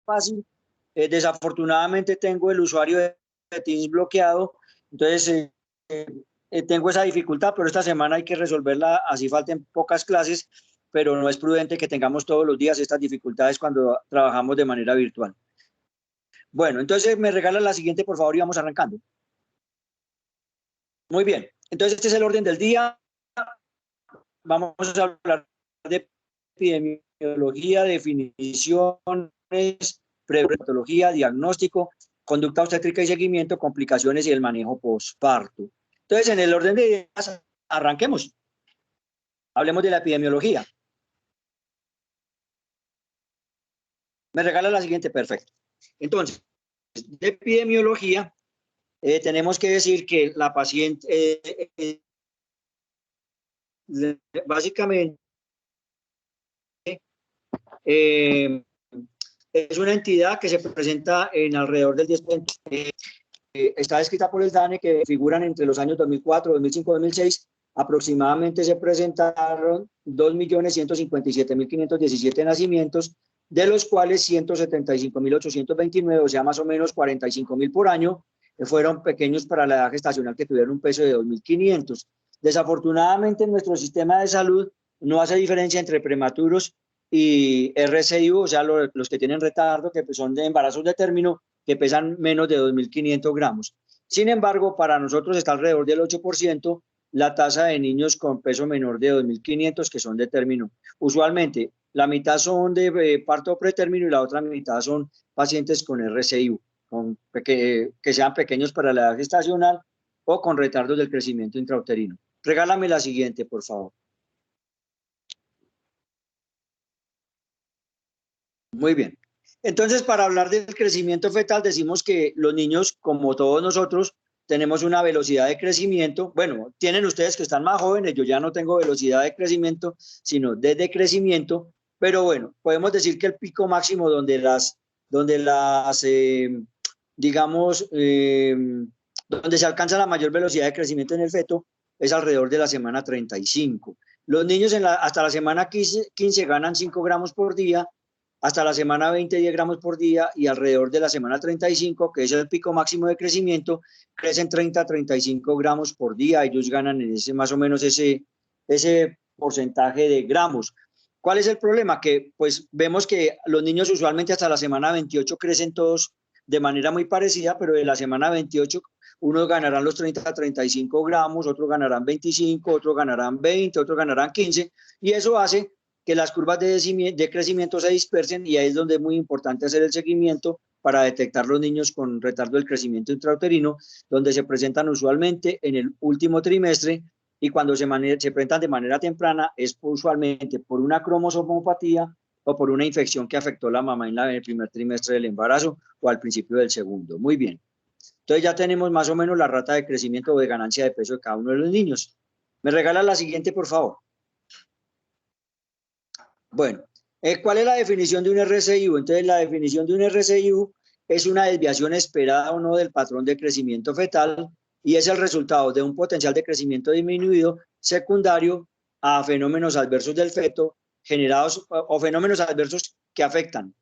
fácil. Desafortunadamente tengo el usuario de Teams bloqueado, entonces tengo esa dificultad, pero esta semana hay que resolverla, así falten pocas clases, pero no es prudente que tengamos todos los días estas dificultades cuando trabajamos de manera virtual. Bueno, entonces me regala la siguiente, por favor, y vamos arrancando. Muy bien, entonces este es el orden del día. Vamos a hablar de epidemiología, definiciones, prepatología, diagnóstico, conducta obstétrica y seguimiento, complicaciones y el manejo postparto. Entonces, en el orden de ideas, arranquemos. Hablemos de la epidemiología. Me regala la siguiente, perfecto. Entonces, de epidemiología, tenemos que decir que la paciente, básicamente, es una entidad que se presenta en alrededor del 10%. Está escrita por el DANE, que figuran entre los años 2004, 2005, 2006. Aproximadamente se presentaron 2.157.517 nacimientos, de los cuales 175.829, o sea, más o menos 45.000 por año, fueron pequeños para la edad gestacional, que tuvieron un peso de 2.500. Desafortunadamente, en nuestro sistema de salud no hace diferencia entre prematuros y RCIU, o sea, los que tienen retardo, que son de embarazos de término, que pesan menos de 2.500 gramos. Sin embargo, para nosotros está alrededor del 8% la tasa de niños con peso menor de 2.500 que son de término. Usualmente, la mitad son de parto pretérmino y la otra mitad son pacientes con RCIU, que sean pequeños para la edad gestacional o con retardos del crecimiento intrauterino. Regálame la siguiente, por favor. Muy bien. Entonces, para hablar del crecimiento fetal, decimos que los niños, como todos nosotros, tenemos una velocidad de crecimiento. Bueno, tienen ustedes que están más jóvenes, yo ya no tengo velocidad de crecimiento, sino de decrecimiento, pero bueno, podemos decir que el pico máximo digamos, donde se alcanza la mayor velocidad de crecimiento en el feto es alrededor de la semana 35. Los niños hasta la semana 15 ganan 5 gramos por día, hasta la semana 20, 10 gramos por día, y alrededor de la semana 35, que es el pico máximo de crecimiento, crecen 30 a 35 gramos por día. Ellos ganan en más o menos ese porcentaje de gramos. ¿Cuál es el problema? Que pues vemos que los niños usualmente hasta la semana 28 crecen todos de manera muy parecida, pero de la semana 28 unos ganarán los 30 a 35 gramos, otros ganarán 25, otros ganarán 20, otros ganarán 15, y eso hace que las curvas de crecimiento se dispersen, y ahí es donde es muy importante hacer el seguimiento para detectar los niños con retardo del crecimiento intrauterino, donde se presentan usualmente en el último trimestre, y cuando se presentan de manera temprana es usualmente por una cromosomopatía o por una infección que afectó a la mamá en el primer trimestre del embarazo o al principio del segundo. Muy bien. Entonces ya tenemos más o menos la rata de crecimiento o de ganancia de peso de cada uno de los niños. ¿Me regala la siguiente, por favor? Bueno, ¿cuál es la definición de un RCIU? Entonces, la definición de un RCIU es una desviación esperada o no del patrón de crecimiento fetal, y es el resultado de un potencial de crecimiento disminuido secundario a fenómenos adversos del feto generados o fenómenos adversos que afectan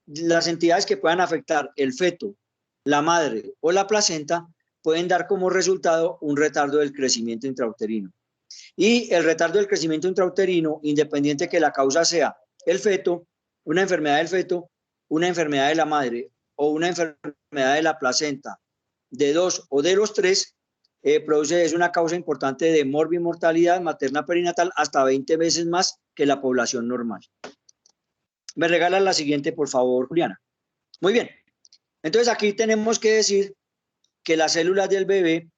las entidades que puedan afectar el feto, la madre o la placenta, pueden dar como resultado un retardo del crecimiento intrauterino. Y el retardo del crecimiento intrauterino, independiente que la causa sea el feto, una enfermedad del feto, una enfermedad de la madre o una enfermedad de la placenta, de dos o de los tres, es una causa importante de morbimortalidad materna perinatal hasta 20 veces más que la población normal. Me regalan la siguiente, por favor, Juliana. Muy bien. Entonces aquí tenemos que decir que las células del bebé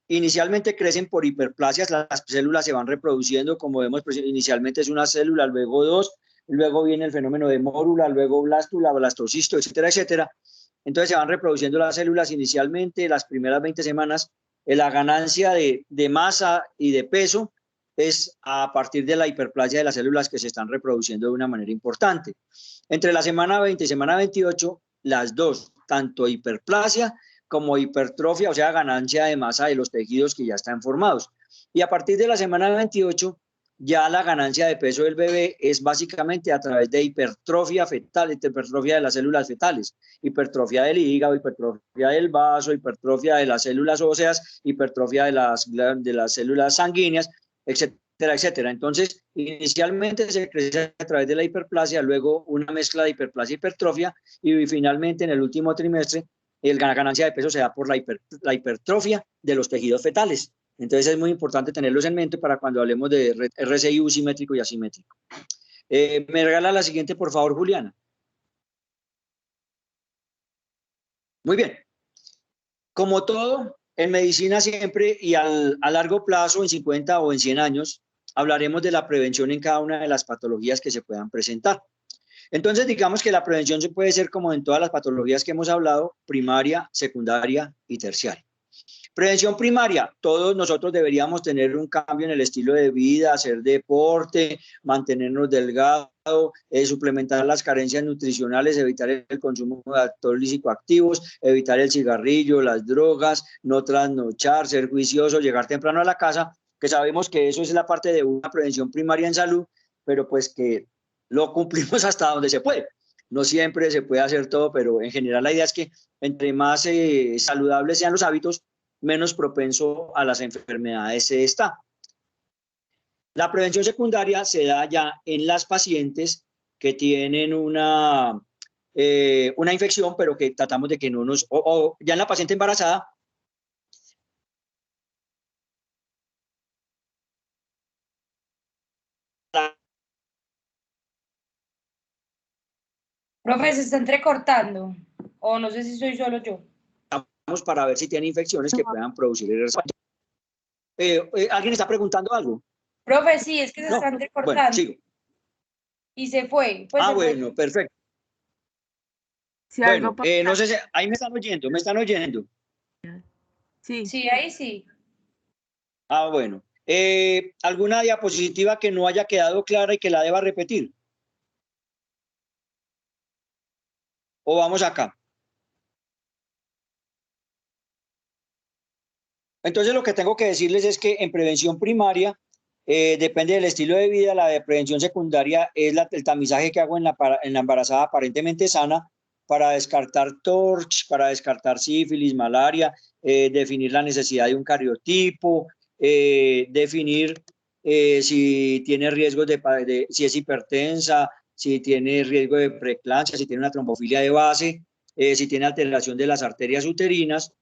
inicialmente crecen por hiperplasias, las células se van reproduciendo, como vemos, pues inicialmente es una célula, luego dos, luego viene el fenómeno de mórula, luego blástula, blastocisto, etcétera, etcétera. Entonces se van reproduciendo las células inicialmente, las primeras 20 semanas, la ganancia de masa y de peso es a partir de la hiperplasia de las células que se están reproduciendo de una manera importante. Entre la semana 20 y semana 28, las dos, tanto hiperplasia como hipertrofia, o sea, ganancia de masa de los tejidos que ya están formados. Y a partir de la semana 28 ya la ganancia de peso del bebé es básicamente a través de hipertrofia fetal, hipertrofia de las células fetales, hipertrofia del hígado, hipertrofia del vaso, hipertrofia de las células óseas, hipertrofia de las células sanguíneas, etcétera, etcétera. Entonces, inicialmente se crece a través de la hiperplasia, luego una mezcla de hiperplasia y hipertrofia, y finalmente en el último trimestre la ganancia de peso se da por la hipertrofia de los tejidos fetales. Entonces es muy importante tenerlos en mente para cuando hablemos de RSIU simétrico y asimétrico. ¿Me regala la siguiente, por favor, Juliana? Muy bien. Como todo, en medicina siempre y a largo plazo, en 50 o en 100 años, hablaremos de la prevención en cada una de las patologías que se puedan presentar. Entonces, digamos que la prevención se puede ser como en todas las patologías que hemos hablado, primaria, secundaria y terciaria. Prevención primaria, todos nosotros deberíamos tener un cambio en el estilo de vida, hacer deporte, mantenernos delgados, suplementar las carencias nutricionales, evitar el consumo de actores psicoactivos, evitar el cigarrillo, las drogas, no trasnochar, ser juicioso, llegar temprano a la casa, que sabemos que eso es la parte de una prevención primaria en salud, pero pues que lo cumplimos hasta donde se puede. No siempre se puede hacer todo, pero en general la idea es que entre más saludables sean los hábitos, menos propenso a las enfermedades se está. La prevención secundaria se da ya en las pacientes que tienen una infección, pero que tratamos de que no nos... O ya en la paciente embarazada. Profe, se está entrecortando, o no sé si soy solo yo. Para ver si tiene infecciones que puedan producir el ¿alguien está preguntando algo? Profe, sí, es que se está entrecortando. Bueno, sigo. Y se fue. Pues bueno, fue. Perfecto. Si bueno, no sé si ahí me están oyendo. Sí. Sí, ahí sí. Bueno. ¿Alguna diapositiva que no haya quedado clara y que la deba repetir? ¿O vamos acá? Entonces lo que tengo que decirles es que en prevención primaria depende del estilo de vida, la de prevención secundaria es el tamizaje que hago en la embarazada aparentemente sana para descartar TORCH, para descartar sífilis, malaria, definir la necesidad de un cariotipo, definir si tiene riesgos si es hipertensa, si tiene riesgo de preeclampsia, si tiene una trombofilia de base, si tiene alteración de las arterias uterinas,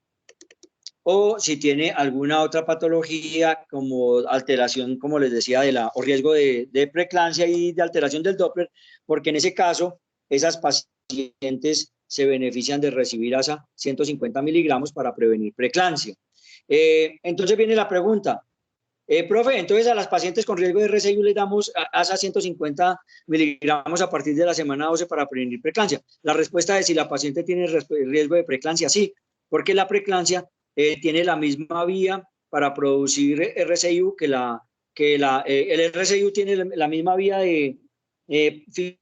o si tiene alguna otra patología como alteración, como les decía, o riesgo de preeclampsia y de alteración del Doppler, porque en ese caso esas pacientes se benefician de recibir ASA 150 miligramos para prevenir preeclampsia. Entonces viene la pregunta, profe, entonces a las pacientes con riesgo de RSIU les damos ASA 150 miligramos a partir de la semana 12 para prevenir preeclampsia. La respuesta es si la paciente tiene riesgo de preeclampsia, sí, porque la preeclampsia tiene la misma vía para producir RSIU el RSIU tiene la misma vía de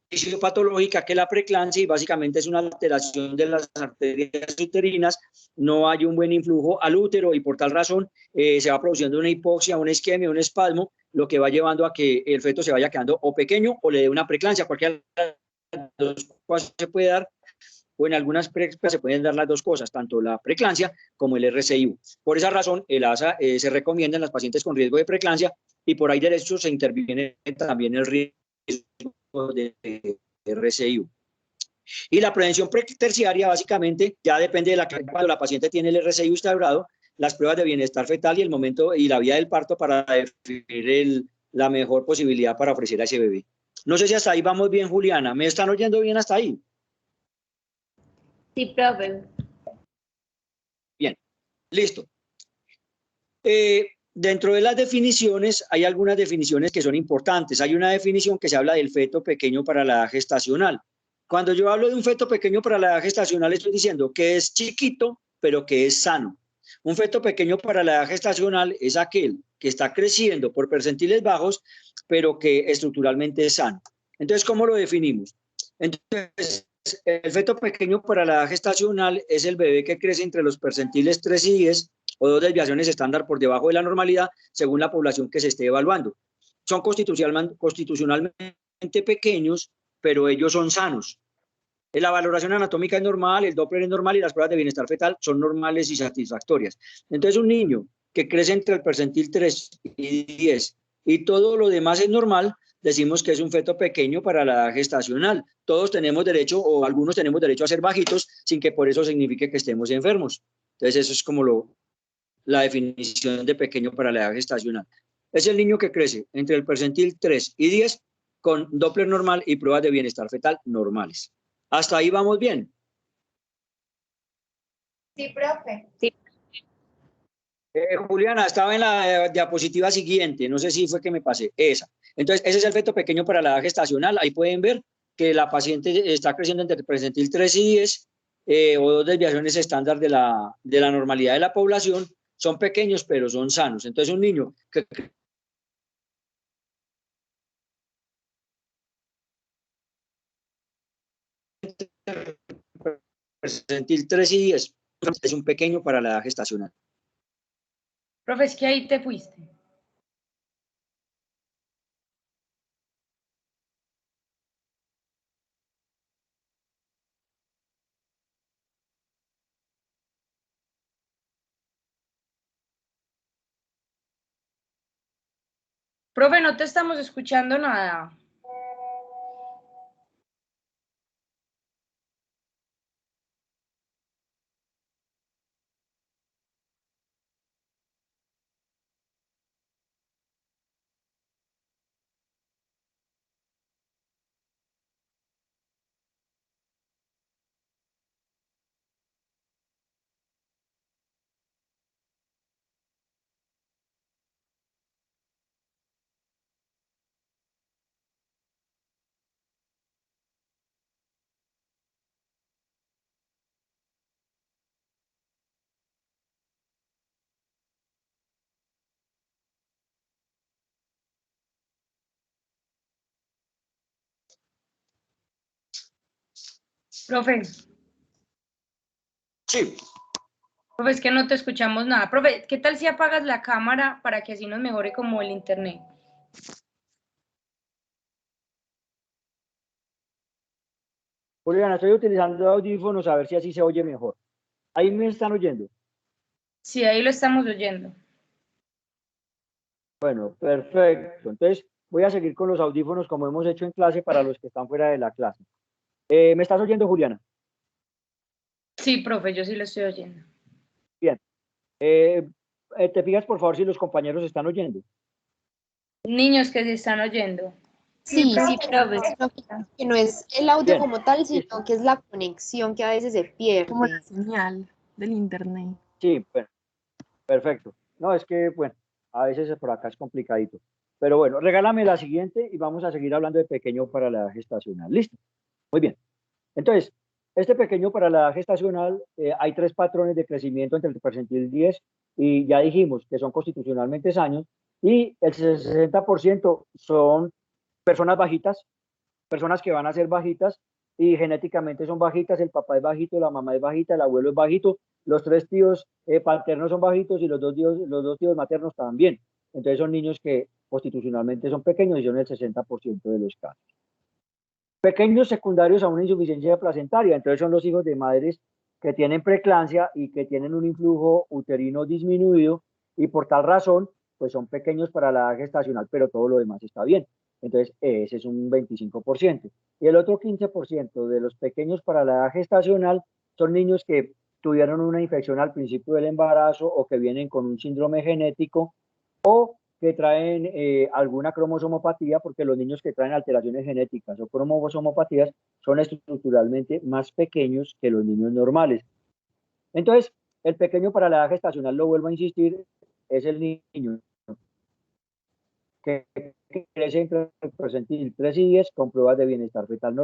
fisiopatológica que la preeclampsia y básicamente es una alteración de las arterias uterinas, no hay un buen influjo al útero y por tal razón se va produciendo una hipoxia, una isquemia, un espasmo, lo que va llevando a que el feto se vaya quedando o pequeño o le dé una preeclampsia, cualquiera de las dos cosas se puede dar, o en algunas preeclampsias se pueden dar las dos cosas, tanto la preeclampsia como el RSIU. Por esa razón, el ASA se recomienda en las pacientes con riesgo de preeclampsia y por ahí derecho se interviene también el riesgo de RSIU. Y la prevención terciaria básicamente ya depende de cuando la paciente tiene el RSIU instaurado, las pruebas de bienestar fetal y el momento y la vía del parto para definir la mejor posibilidad para ofrecer a ese bebé. No sé si hasta ahí vamos bien, Juliana. ¿Me están oyendo bien hasta ahí? Sí, profe. Bien, listo. Dentro de las definiciones, hay algunas definiciones que son importantes. Hay una definición que se habla del feto pequeño para la edad gestacional. Cuando yo hablo de un feto pequeño para la edad gestacional, estoy diciendo que es chiquito, pero que es sano. Un feto pequeño para la edad gestacional es aquel que está creciendo por percentiles bajos, pero que estructuralmente es sano. Entonces, ¿cómo lo definimos? Entonces, el feto pequeño para la edad gestacional es el bebé que crece entre los percentiles 3 y 10 o 2 desviaciones estándar por debajo de la normalidad según la población que se esté evaluando. son constitucionalmente pequeños, pero ellos son sanos. La valoración anatómica es normal, el Doppler es normal y las pruebas de bienestar fetal son normales y satisfactorias. Entonces, un niño que crece entre el percentil 3 y 10 y todo lo demás es normal, decimos que es un feto pequeño para la edad gestacional. Todos tenemos derecho, o algunos tenemos derecho a ser bajitos, sin que por eso signifique que estemos enfermos. Entonces, eso es como la definición de pequeño para la edad gestacional. Es el niño que crece entre el percentil 3 y 10 con Doppler normal y pruebas de bienestar fetal normales. ¿Hasta ahí vamos bien? Sí, profe. Sí. Juliana, estaba en la diapositiva siguiente, no sé si fue que me pasé, esa. Entonces, ese es el feto pequeño para la edad gestacional. Ahí pueden ver que la paciente está creciendo entre el percentil 3 y 10, o dos desviaciones estándar de la normalidad de la población. Son pequeños, pero son sanos. Entonces, un niño que percentil 3 y 10 es un pequeño para la edad gestacional. Profe, es que ahí te fuiste. Profe, no te estamos escuchando nada. Profe, Sí. profe, es que no te escuchamos nada. Profe, ¿qué tal si apagas la cámara para que así nos mejore como el internet? Juliana, estoy utilizando audífonos a ver si así se oye mejor. Ahí me están oyendo. Sí, ahí lo estamos oyendo. Bueno, perfecto. Entonces, voy a seguir con los audífonos como hemos hecho en clase para los que están fuera de la clase. ¿Me estás oyendo, Juliana? Sí, profe, yo sí lo estoy oyendo. Bien. ¿Te fijas, por favor, si los compañeros están oyendo? Niños que se están oyendo. Sí, sí, profe, sino que no es el audio Bien, como tal, sino listo. que es la conexión que a veces se Como la pierde. señal del internet. Sí, bueno, perfecto. No, es que, bueno, a veces por acá es complicadito. Pero bueno, regálame la siguiente y vamos a seguir hablando de pequeño para la edad gestacional. ¿Listo? Muy bien. Entonces, este pequeño para la edad gestacional, hay tres patrones de crecimiento entre el percentil 10 y ya dijimos que son constitucionalmente sanos, y el 60% son personas bajitas, personas que van a ser bajitas y genéticamente son bajitas, el papá es bajito, la mamá es bajita, el abuelo es bajito, los tres tíos paternos son bajitos y los dos tíos maternos también. Entonces son niños que constitucionalmente son pequeños y son el 60% de los casos. Pequeños secundarios a una insuficiencia placentaria, entonces son los hijos de madres que tienen preeclampsia y que tienen un influjo uterino disminuido y por tal razón, pues son pequeños para la edad gestacional, pero todo lo demás está bien. Entonces, ese es un 25%. Y el otro 15% de los pequeños para la edad gestacional son niños que tuvieron una infección al principio del embarazo o que vienen con un síndrome genético o que traen alguna cromosomopatía, porque los niños que traen alteraciones genéticas o cromosomopatías son estructuralmente más pequeños que los niños normales. Entonces, el pequeño para la edad gestacional, lo vuelvo a insistir, es el niño que crece entre el percentil 3 y 10 con pruebas de bienestar fetal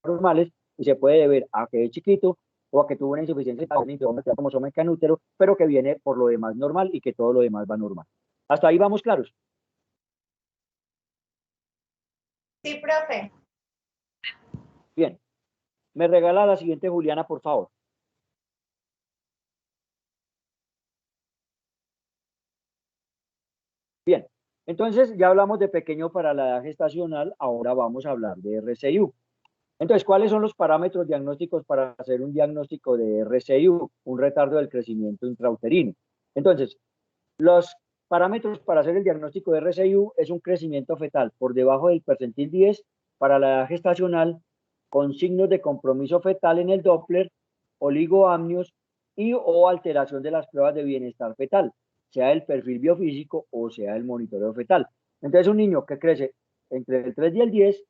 normales y se puede deber a que es chiquito o a que tuvo una insuficiencia cromosoma en útero, pero que viene por lo demás normal y que todo lo demás va normal. ¿Hasta ahí vamos claros? Sí, profe. Bien. Me regala la siguiente, Juliana, por favor. Bien. Entonces, ya hablamos de pequeño para la edad gestacional, ahora vamos a hablar de RCIU. Entonces, ¿cuáles son los parámetros diagnósticos para hacer un diagnóstico de RCIU, un retardo del crecimiento intrauterino? Entonces, los parámetros para hacer el diagnóstico de RCIU es un crecimiento fetal por debajo del percentil 10 para la edad gestacional, con signos de compromiso fetal en el Doppler, oligoamnios y o alteración de las pruebas de bienestar fetal, sea el perfil biofísico o sea el monitoreo fetal. Entonces, un niño que crece entre el 3 y el 10,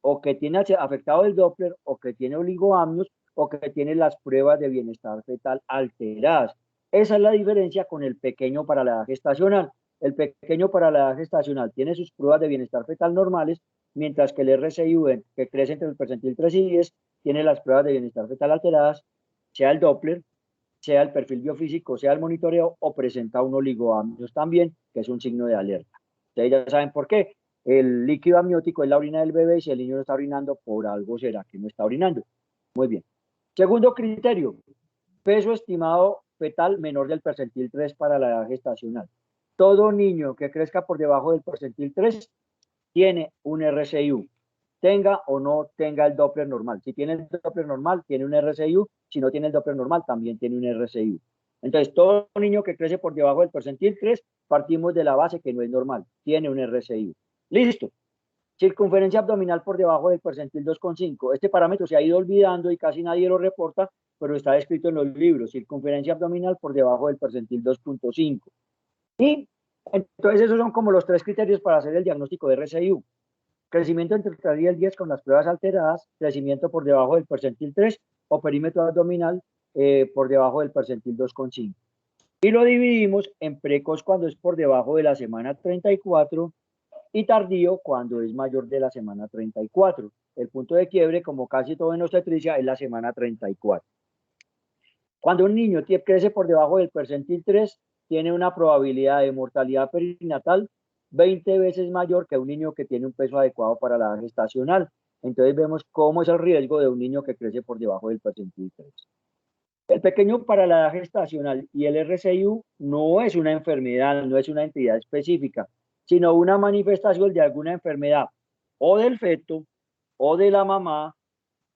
o que tiene afectado el Doppler, o que tiene oligoamnios, o que tiene las pruebas de bienestar fetal alteradas. Esa es la diferencia con el pequeño para la edad gestacional. El pequeño para la edad gestacional tiene sus pruebas de bienestar fetal normales, mientras que el RCIU, que crece entre el percentil 3 y 10, tiene las pruebas de bienestar fetal alteradas, sea el Doppler, sea el perfil biofísico, sea el monitoreo, o presenta un oligoamnios también, que es un signo de alerta. Ustedes ya saben por qué. El líquido amniótico es la orina del bebé, y si el niño no está orinando, por algo será que no está orinando. Muy bien. Segundo criterio, peso estimado fetal menor del percentil 3 para la edad gestacional. Todo niño que crezca por debajo del percentil 3 tiene un RCIU, tenga o no tenga el Doppler normal. Si tiene el Doppler normal, tiene un RCIU. Si no tiene el Doppler normal, también tiene un RCIU. Entonces, todo niño que crece por debajo del percentil 3, partimos de la base que no es normal, tiene un RCIU. Listo. Circunferencia abdominal por debajo del percentil 2,5. Este parámetro se ha ido olvidando y casi nadie lo reporta, pero está descrito en los libros. Circunferencia abdominal por debajo del percentil 2,5. Y entonces esos son como los tres criterios para hacer el diagnóstico de RCIU. Crecimiento entre el 3 y el 10 con las pruebas alteradas, crecimiento por debajo del percentil 3 o perímetro abdominal por debajo del percentil 2,5. Y lo dividimos en precoz cuando es por debajo de la semana 34 y tardío cuando es mayor de la semana 34. El punto de quiebre, como casi todo en obstetricia, es la semana 34. Cuando un niño crece por debajo del percentil 3, tiene una probabilidad de mortalidad perinatal 20 veces mayor que un niño que tiene un peso adecuado para la edad gestacional. Entonces vemos cómo es el riesgo de un niño que crece por debajo del percentil 3. El pequeño para la edad gestacional y el RCIU no es una enfermedad, no es una entidad específica, sino una manifestación de alguna enfermedad o del feto, o de la mamá,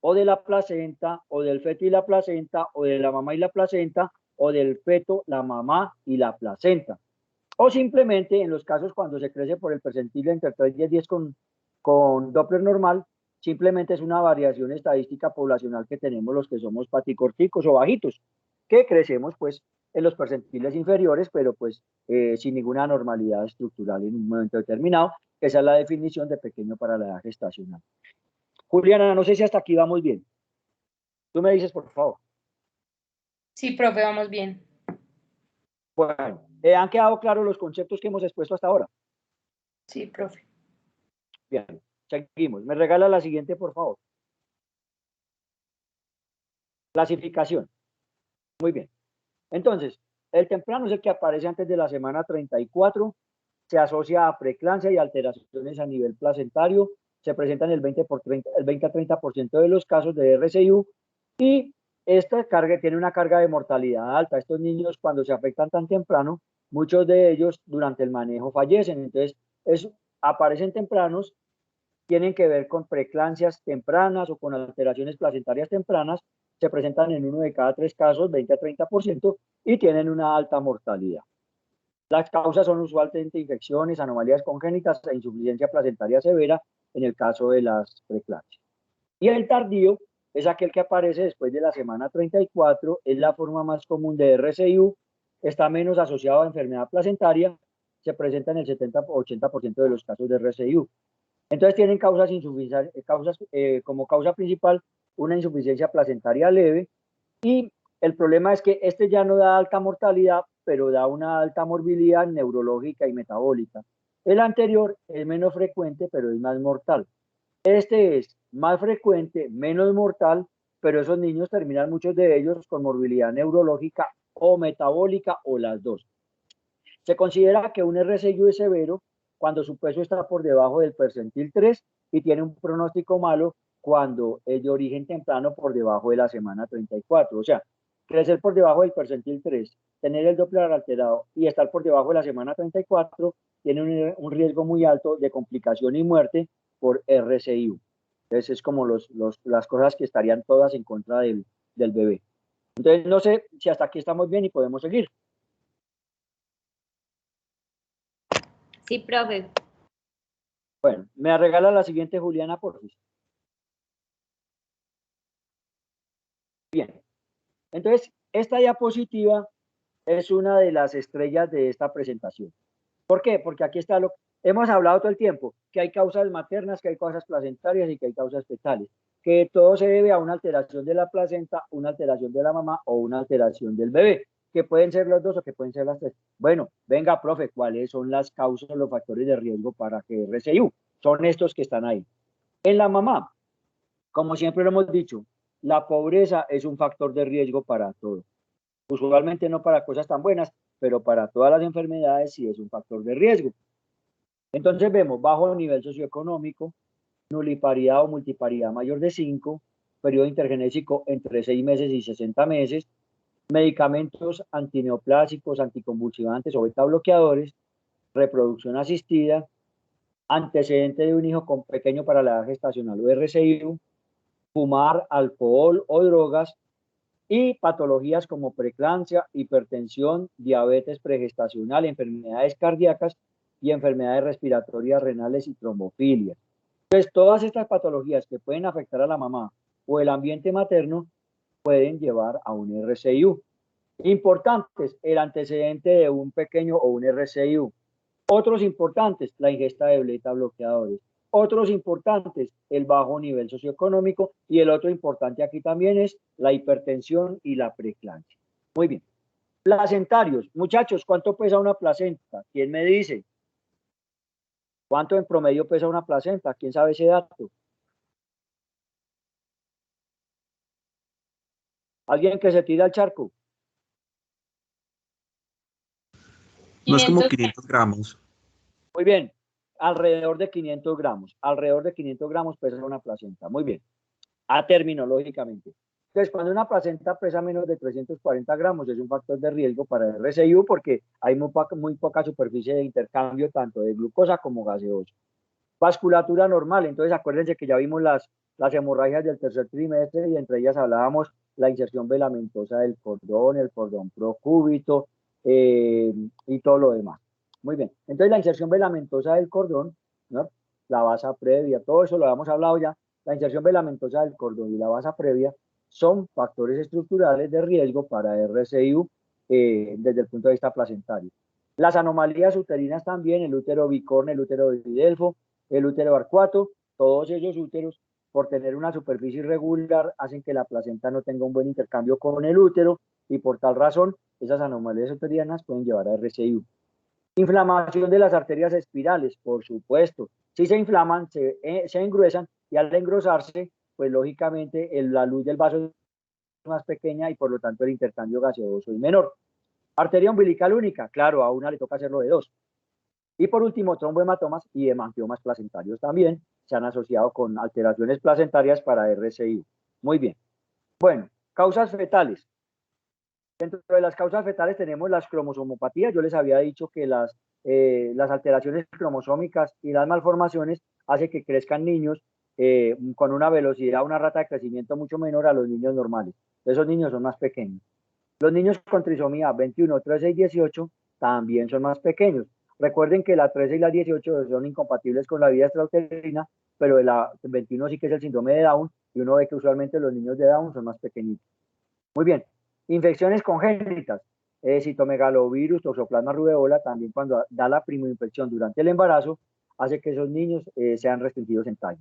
o de la placenta, o del feto y la placenta, o de la mamá y la placenta, o del feto, la mamá y la placenta. O simplemente en los casos cuando se crece por el percentil entre 3 y 10 con Doppler normal, simplemente es una variación estadística poblacional que tenemos los que somos paticorticos o bajitos, que crecemos pues en los percentiles inferiores, pero pues sin ninguna anormalidad estructural en un momento determinado. Esa es la definición de pequeño para la edad gestacional. Juliana, no sé si hasta aquí vamos bien. Tú me dices, por favor. Sí, profe, vamos bien. Bueno, ¿han quedado claros los conceptos que hemos expuesto hasta ahora? Sí, profe. Bien, seguimos. Me regala la siguiente, por favor. Clasificación. Muy bien. Entonces, el temprano es el que aparece antes de la semana 34, se asocia a preeclampsia y alteraciones a nivel placentario, se presentan el 20 a 30% de los casos de RCIU, y esta carga tiene una carga de mortalidad alta. Estos niños, cuando se afectan tan temprano, muchos de ellos durante el manejo fallecen. Entonces, aparecen tempranos, tienen que ver con preeclampsias tempranas o con alteraciones placentarias tempranas, se presentan en 1 de cada 3 casos, 20 a 30%, y tienen una alta mortalidad. Las causas son usualmente infecciones, anomalías congénitas e insuficiencia placentaria severa en el caso de las preeclampsias. Y el tardío es aquel que aparece después de la semana 34, es la forma más común de RCIU, está menos asociado a enfermedad placentaria, se presenta en el 70 o 80% de los casos de RCIU. Entonces tienen como causa principal una insuficiencia placentaria leve, y el problema es que este ya no da alta mortalidad, pero da una alta morbilidad neurológica y metabólica. El anterior es menos frecuente, pero es más mortal. Este es más frecuente, menos mortal, pero esos niños terminan, muchos de ellos, con morbilidad neurológica o metabólica, o las dos. Se considera que un RCIU es severo cuando su peso está por debajo del percentil 3 y tiene un pronóstico malo cuando es de origen temprano por debajo de la semana 34. O sea, crecer por debajo del percentil 3, tener el Doppler alterado y estar por debajo de la semana 34 tienen un riesgo muy alto de complicación y muerte por RCIU. Entonces es como las cosas que estarían todas en contra del bebé. Entonces no sé si hasta aquí estamos bien y podemos seguir. Sí, profe. Bueno, me regala la siguiente, Juliana, por favor. Bien, entonces esta diapositiva es una de las estrellas de esta presentación. ¿Por qué? Porque aquí está hemos hablado todo el tiempo, que hay causas maternas, que hay causas placentarias y que hay causas fetales, que todo se debe a una alteración de la placenta, una alteración de la mamá o una alteración del bebé, que pueden ser los dos o que pueden ser las tres. Bueno, venga, profe, ¿cuáles son las causas, los factores de riesgo para que RCIU? Son estos que están ahí. En la mamá, como siempre lo hemos dicho, la pobreza es un factor de riesgo para todo. Usualmente no para cosas tan buenas, pero para todas las enfermedades sí es un factor de riesgo. Entonces vemos bajo nivel socioeconómico, nuliparidad o multiparidad mayor de 5, periodo intergenésico entre 6 meses y 60 meses, medicamentos antineoplásicos, anticonvulsivantes o beta bloqueadores, reproducción asistida, antecedente de un hijo pequeño para la edad gestacional o RCIU, fumar, alcohol o drogas, y patologías como preeclampsia, hipertensión, diabetes pregestacional, enfermedades cardíacas y enfermedades respiratorias renales y trombofilia. Entonces, todas estas patologías que pueden afectar a la mamá o el ambiente materno pueden llevar a un RCIU. Importantes, el antecedente de un pequeño o un RCIU. Otros importantes, la ingesta de beta bloqueadores. Otros importantes, el bajo nivel socioeconómico, y el otro importante aquí también es la hipertensión y la preeclampsia. Muy bien. Placentarios. Muchachos, ¿cuánto pesa una placenta? ¿Quién me dice? ¿Cuánto en promedio pesa una placenta? ¿Quién sabe ese dato? ¿Alguien que se tira al charco? No es como 500. 500 gramos. Muy bien. Alrededor de 500 gramos. Alrededor de 500 gramos pesa una placenta. Muy bien. A término, lógicamente. Entonces, cuando una placenta pesa menos de 340 gramos, es un factor de riesgo para el RCIU porque hay muy poca superficie de intercambio tanto de glucosa como gaseoso. Vasculatura normal, entonces acuérdense que ya vimos las hemorragias del tercer trimestre y entre ellas hablábamos la inserción velamentosa del cordón, el cordón procúbito y todo lo demás. Muy bien, entonces la inserción velamentosa del cordón, ¿no? La vasa previa, todo eso lo habíamos hablado ya, la inserción velamentosa del cordón y la vasa previa son factores estructurales de riesgo para RCIU desde el punto de vista placentario. Las anomalías uterinas también, el útero bicorne, el útero bidelfo, el útero arcuato, todos esos úteros, por tener una superficie irregular, hacen que la placenta no tenga un buen intercambio con el útero y por tal razón, esas anomalías uterianas pueden llevar a RCIU. Inflamación de las arterias espirales, por supuesto. Si se inflaman, se engruesan y al engrosarse, pues lógicamente la luz del vaso es más pequeña y por lo tanto el intercambio gaseoso es menor. Arteria umbilical única, claro, a una le toca hacerlo de dos. Y por último, trombohematomas y hemangiomas placentarios también se han asociado con alteraciones placentarias para RCIU. Muy bien. Bueno, causas fetales. Dentro de las causas fetales tenemos las cromosomopatías. Yo les había dicho que las alteraciones cromosómicas y las malformaciones hacen que crezcan niños con una velocidad, una rata de crecimiento mucho menor a los niños normales. Esos niños son más pequeños. Los niños con trisomía 21, 13 y 18 también son más pequeños. Recuerden que la 13 y la 18 son incompatibles con la vida extrauterina, pero la 21 sí que es el síndrome de Down, y uno ve que usualmente los niños de Down son más pequeñitos. Muy bien. Infecciones congénitas, citomegalovirus, toxoplasma rubeola, también cuando da la primoinfección durante el embarazo, hace que esos niños sean restringidos en talla.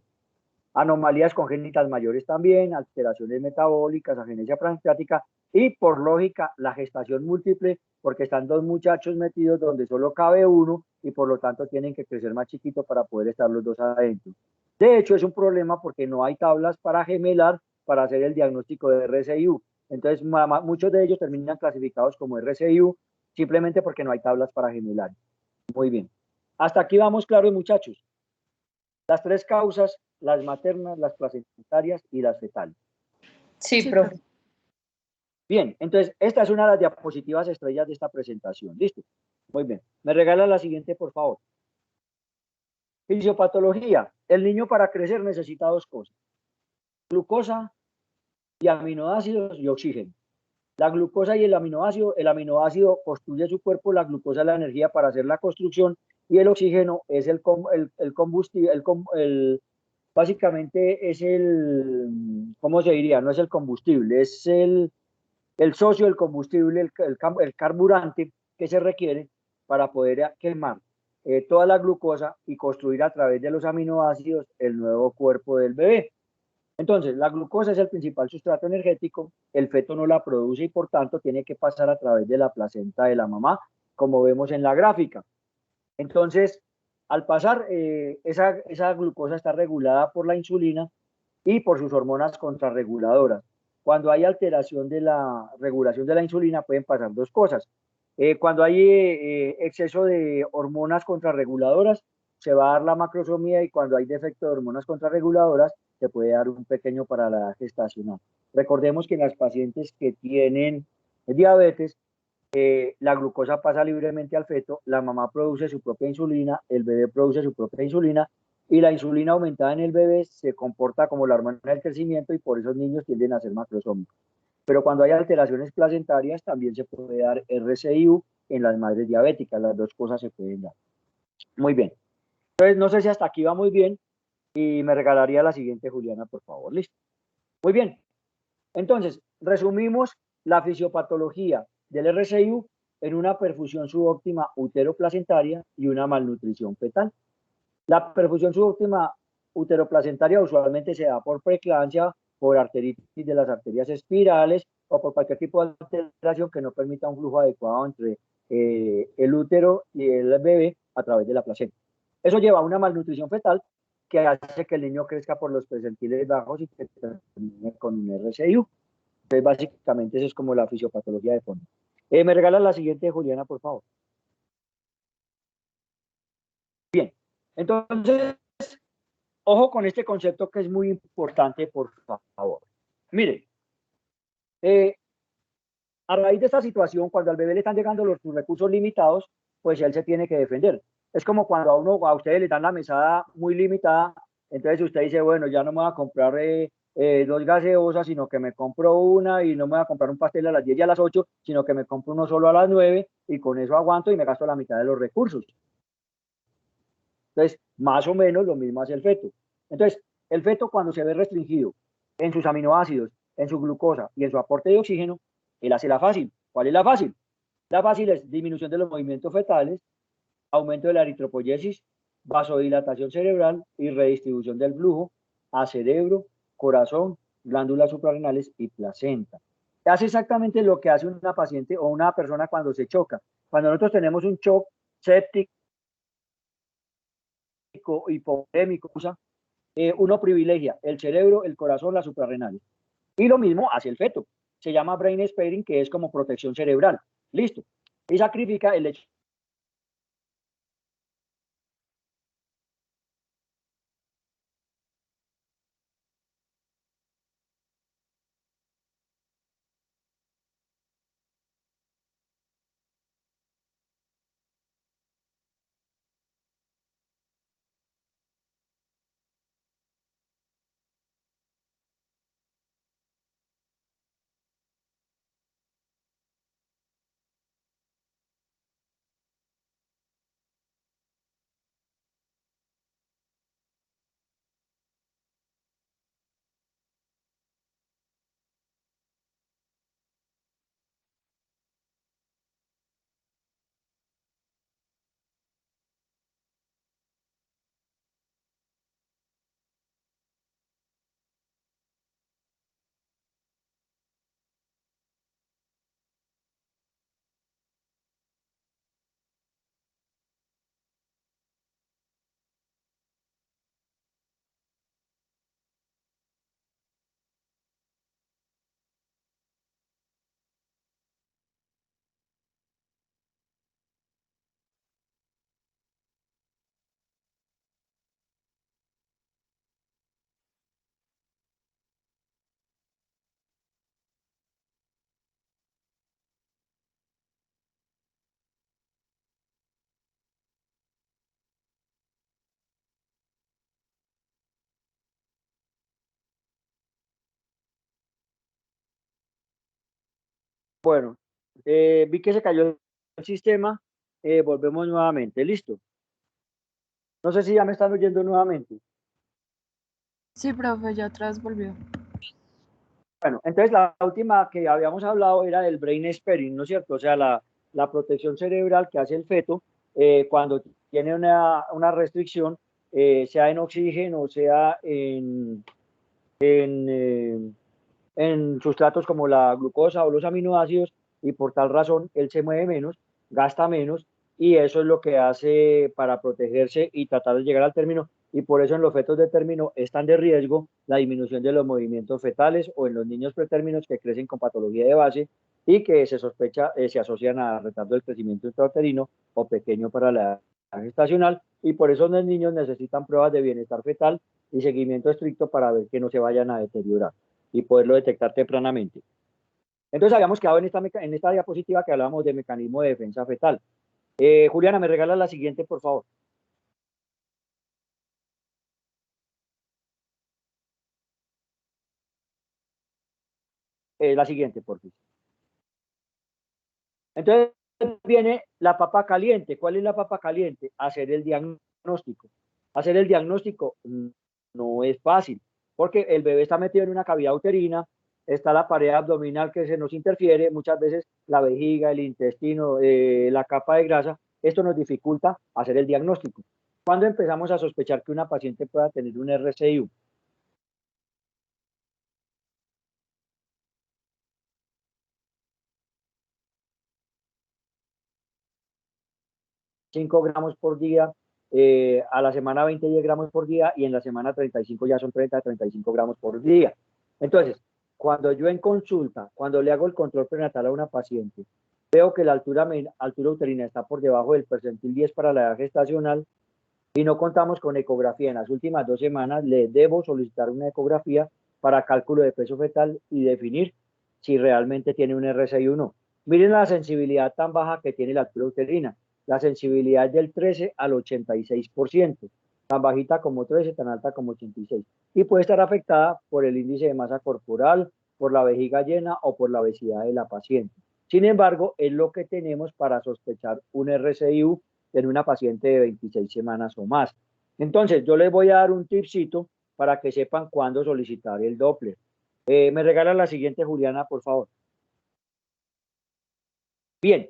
Anomalías congénitas mayores también, alteraciones metabólicas, agenesia pancreática y por lógica la gestación múltiple, porque están dos muchachos metidos donde solo cabe uno y por lo tanto tienen que crecer más chiquito para poder estar los dos adentro. De hecho es un problema porque no hay tablas para gemelar para hacer el diagnóstico de RCIU. Entonces muchos de ellos terminan clasificados como RCIU simplemente porque no hay tablas para gemelar. Muy bien. Hasta aquí vamos claros, muchachos. Las tres causas, las maternas, las placentarias y las fetales. Sí, profe. Bien, entonces esta es una de las diapositivas estrellas de esta presentación. ¿Listo? Muy bien. ¿Me regala la siguiente, por favor? Fisiopatología. El niño para crecer necesita dos cosas: glucosa y aminoácidos y oxígeno. La glucosa y el aminoácido construye su cuerpo, la glucosa es la energía para hacer la construcción y el oxígeno es el combustible, básicamente es ¿cómo se diría? No es el combustible, es el socio del combustible, el carburante que se requiere para poder quemar toda la glucosa y construir a través de los aminoácidos el nuevo cuerpo del bebé. Entonces, la glucosa es el principal sustrato energético, el feto no la produce y por tanto tiene que pasar a través de la placenta de la mamá, como vemos en la gráfica. Entonces, al pasar, esa glucosa está regulada por la insulina y por sus hormonas contrarreguladoras. Cuando hay alteración de la regulación de la insulina, pueden pasar dos cosas. Cuando hay exceso de hormonas contrarreguladoras, se va a dar la macrosomía, y cuando hay defecto de hormonas contrarreguladoras, se puede dar un pequeño para la edad gestacional. Recordemos que en las pacientes que tienen diabetes, la glucosa pasa libremente al feto, la mamá produce su propia insulina, el bebé produce su propia insulina, y la insulina aumentada en el bebé se comporta como la hormona del crecimiento y por eso los niños tienden a ser macrosómicos. Pero cuando hay alteraciones placentarias también se puede dar RCIU en las madres diabéticas, las dos cosas se pueden dar. Muy bien. Entonces, no sé si hasta aquí va muy bien y me regalaría la siguiente, Juliana, por favor. Listo. Muy bien. Entonces, resumimos la fisiopatología del RCIU en una perfusión subóptima uteroplacentaria y una malnutrición fetal. La perfusión subóptima uteroplacentaria usualmente se da por preeclampsia, por arteritis de las arterias espirales o por cualquier tipo de alteración que no permita un flujo adecuado entre el útero y el bebé a través de la placenta. Eso lleva a una malnutrición fetal que hace que el niño crezca por los percentiles bajos y que termine con un RCIU. Entonces, básicamente, eso es como la fisiopatología de fondo. ¿Me regalas la siguiente, Juliana, por favor? Bien, entonces, ojo con este concepto que es muy importante, por favor. Mire, a raíz de esta situación, cuando al bebé le están llegando sus recursos limitados, pues él se tiene que defender. Es como cuando a ustedes le dan la mesada muy limitada, entonces usted dice, bueno, ya no me voy a comprar dos gaseosas, sino que me compro una, y no me voy a comprar un pastel a las 10 y a las 8, sino que me compro uno solo a las 9 y con eso aguanto y me gasto la mitad de los recursos. Entonces, más o menos lo mismo hace el feto. Entonces, el feto, cuando se ve restringido en sus aminoácidos, en su glucosa y en su aporte de oxígeno, él hace la fácil. ¿Cuál es la fácil? La fácil es disminución de los movimientos fetales, aumento de la eritropoyesis, vasodilatación cerebral y redistribución del flujo a cerebro, corazón, glándulas suprarrenales y placenta. Hace exactamente lo que hace una paciente o una persona cuando se choca. Cuando nosotros tenemos un shock séptico, hipovolémico, uno privilegia el cerebro, el corazón, las suprarrenales. Y lo mismo hace el feto. Se llama brain sparing, que es como protección cerebral. Listo. Y sacrifica el hecho Bueno, vi que se cayó el sistema, volvemos nuevamente, listo. No sé si ya me están oyendo nuevamente. Sí, profe, ya atrás volvió. Bueno, entonces la última que habíamos hablado era del brain sparing, ¿no es cierto? O sea, la protección cerebral que hace el feto cuando tiene una restricción, sea en oxígeno, sea en sustratos como la glucosa o los aminoácidos, y por tal razón él se mueve menos, gasta menos, y eso es lo que hace para protegerse y tratar de llegar al término, y por eso en los fetos de término están de riesgo la disminución de los movimientos fetales o en los niños pretérminos que crecen con patología de base y que se sospecha se asocian a retardo del crecimiento intrauterino o pequeño para la edad gestacional, y por eso los niños necesitan pruebas de bienestar fetal y seguimiento estricto para ver que no se vayan a deteriorar y poderlo detectar tempranamente. Entonces habíamos quedado en esta diapositiva que hablábamos de mecanismo de defensa fetal. Juliana, ¿me regalas la siguiente, por favor? La siguiente, por favor. Entonces viene la papa caliente. ¿Cuál es la papa caliente? Hacer el diagnóstico. Hacer el diagnóstico no es fácil, porque el bebé está metido en una cavidad uterina, está la pared abdominal que se nos interfiere, muchas veces la vejiga, el intestino, la capa de grasa, esto nos dificulta hacer el diagnóstico. ¿Cuándo empezamos a sospechar que una paciente pueda tener un RCIU? 5 gramos por día, a la semana 20 10 gramos por día y en la semana 35 ya son 30 35 gramos por día. Entonces, cuando yo en consulta, cuando le hago el control prenatal a una paciente, veo que la altura uterina está por debajo del percentil 10 para la edad gestacional y no contamos con ecografía en las últimas 2 semanas, le debo solicitar una ecografía para cálculo de peso fetal y definir si realmente tiene un RCI o no. Miren la sensibilidad tan baja que tiene la altura uterina. La sensibilidad es del 13 al 86%, tan bajita como 13, tan alta como 86. Y puede estar afectada por el índice de masa corporal, por la vejiga llena o por la obesidad de la paciente. Sin embargo, es lo que tenemos para sospechar un RCIU en una paciente de 26 semanas o más. Entonces, yo les voy a dar un tipcito para que sepan cuándo solicitar el Doppler. ¿Me regalan la siguiente, Juliana, por favor? Bien,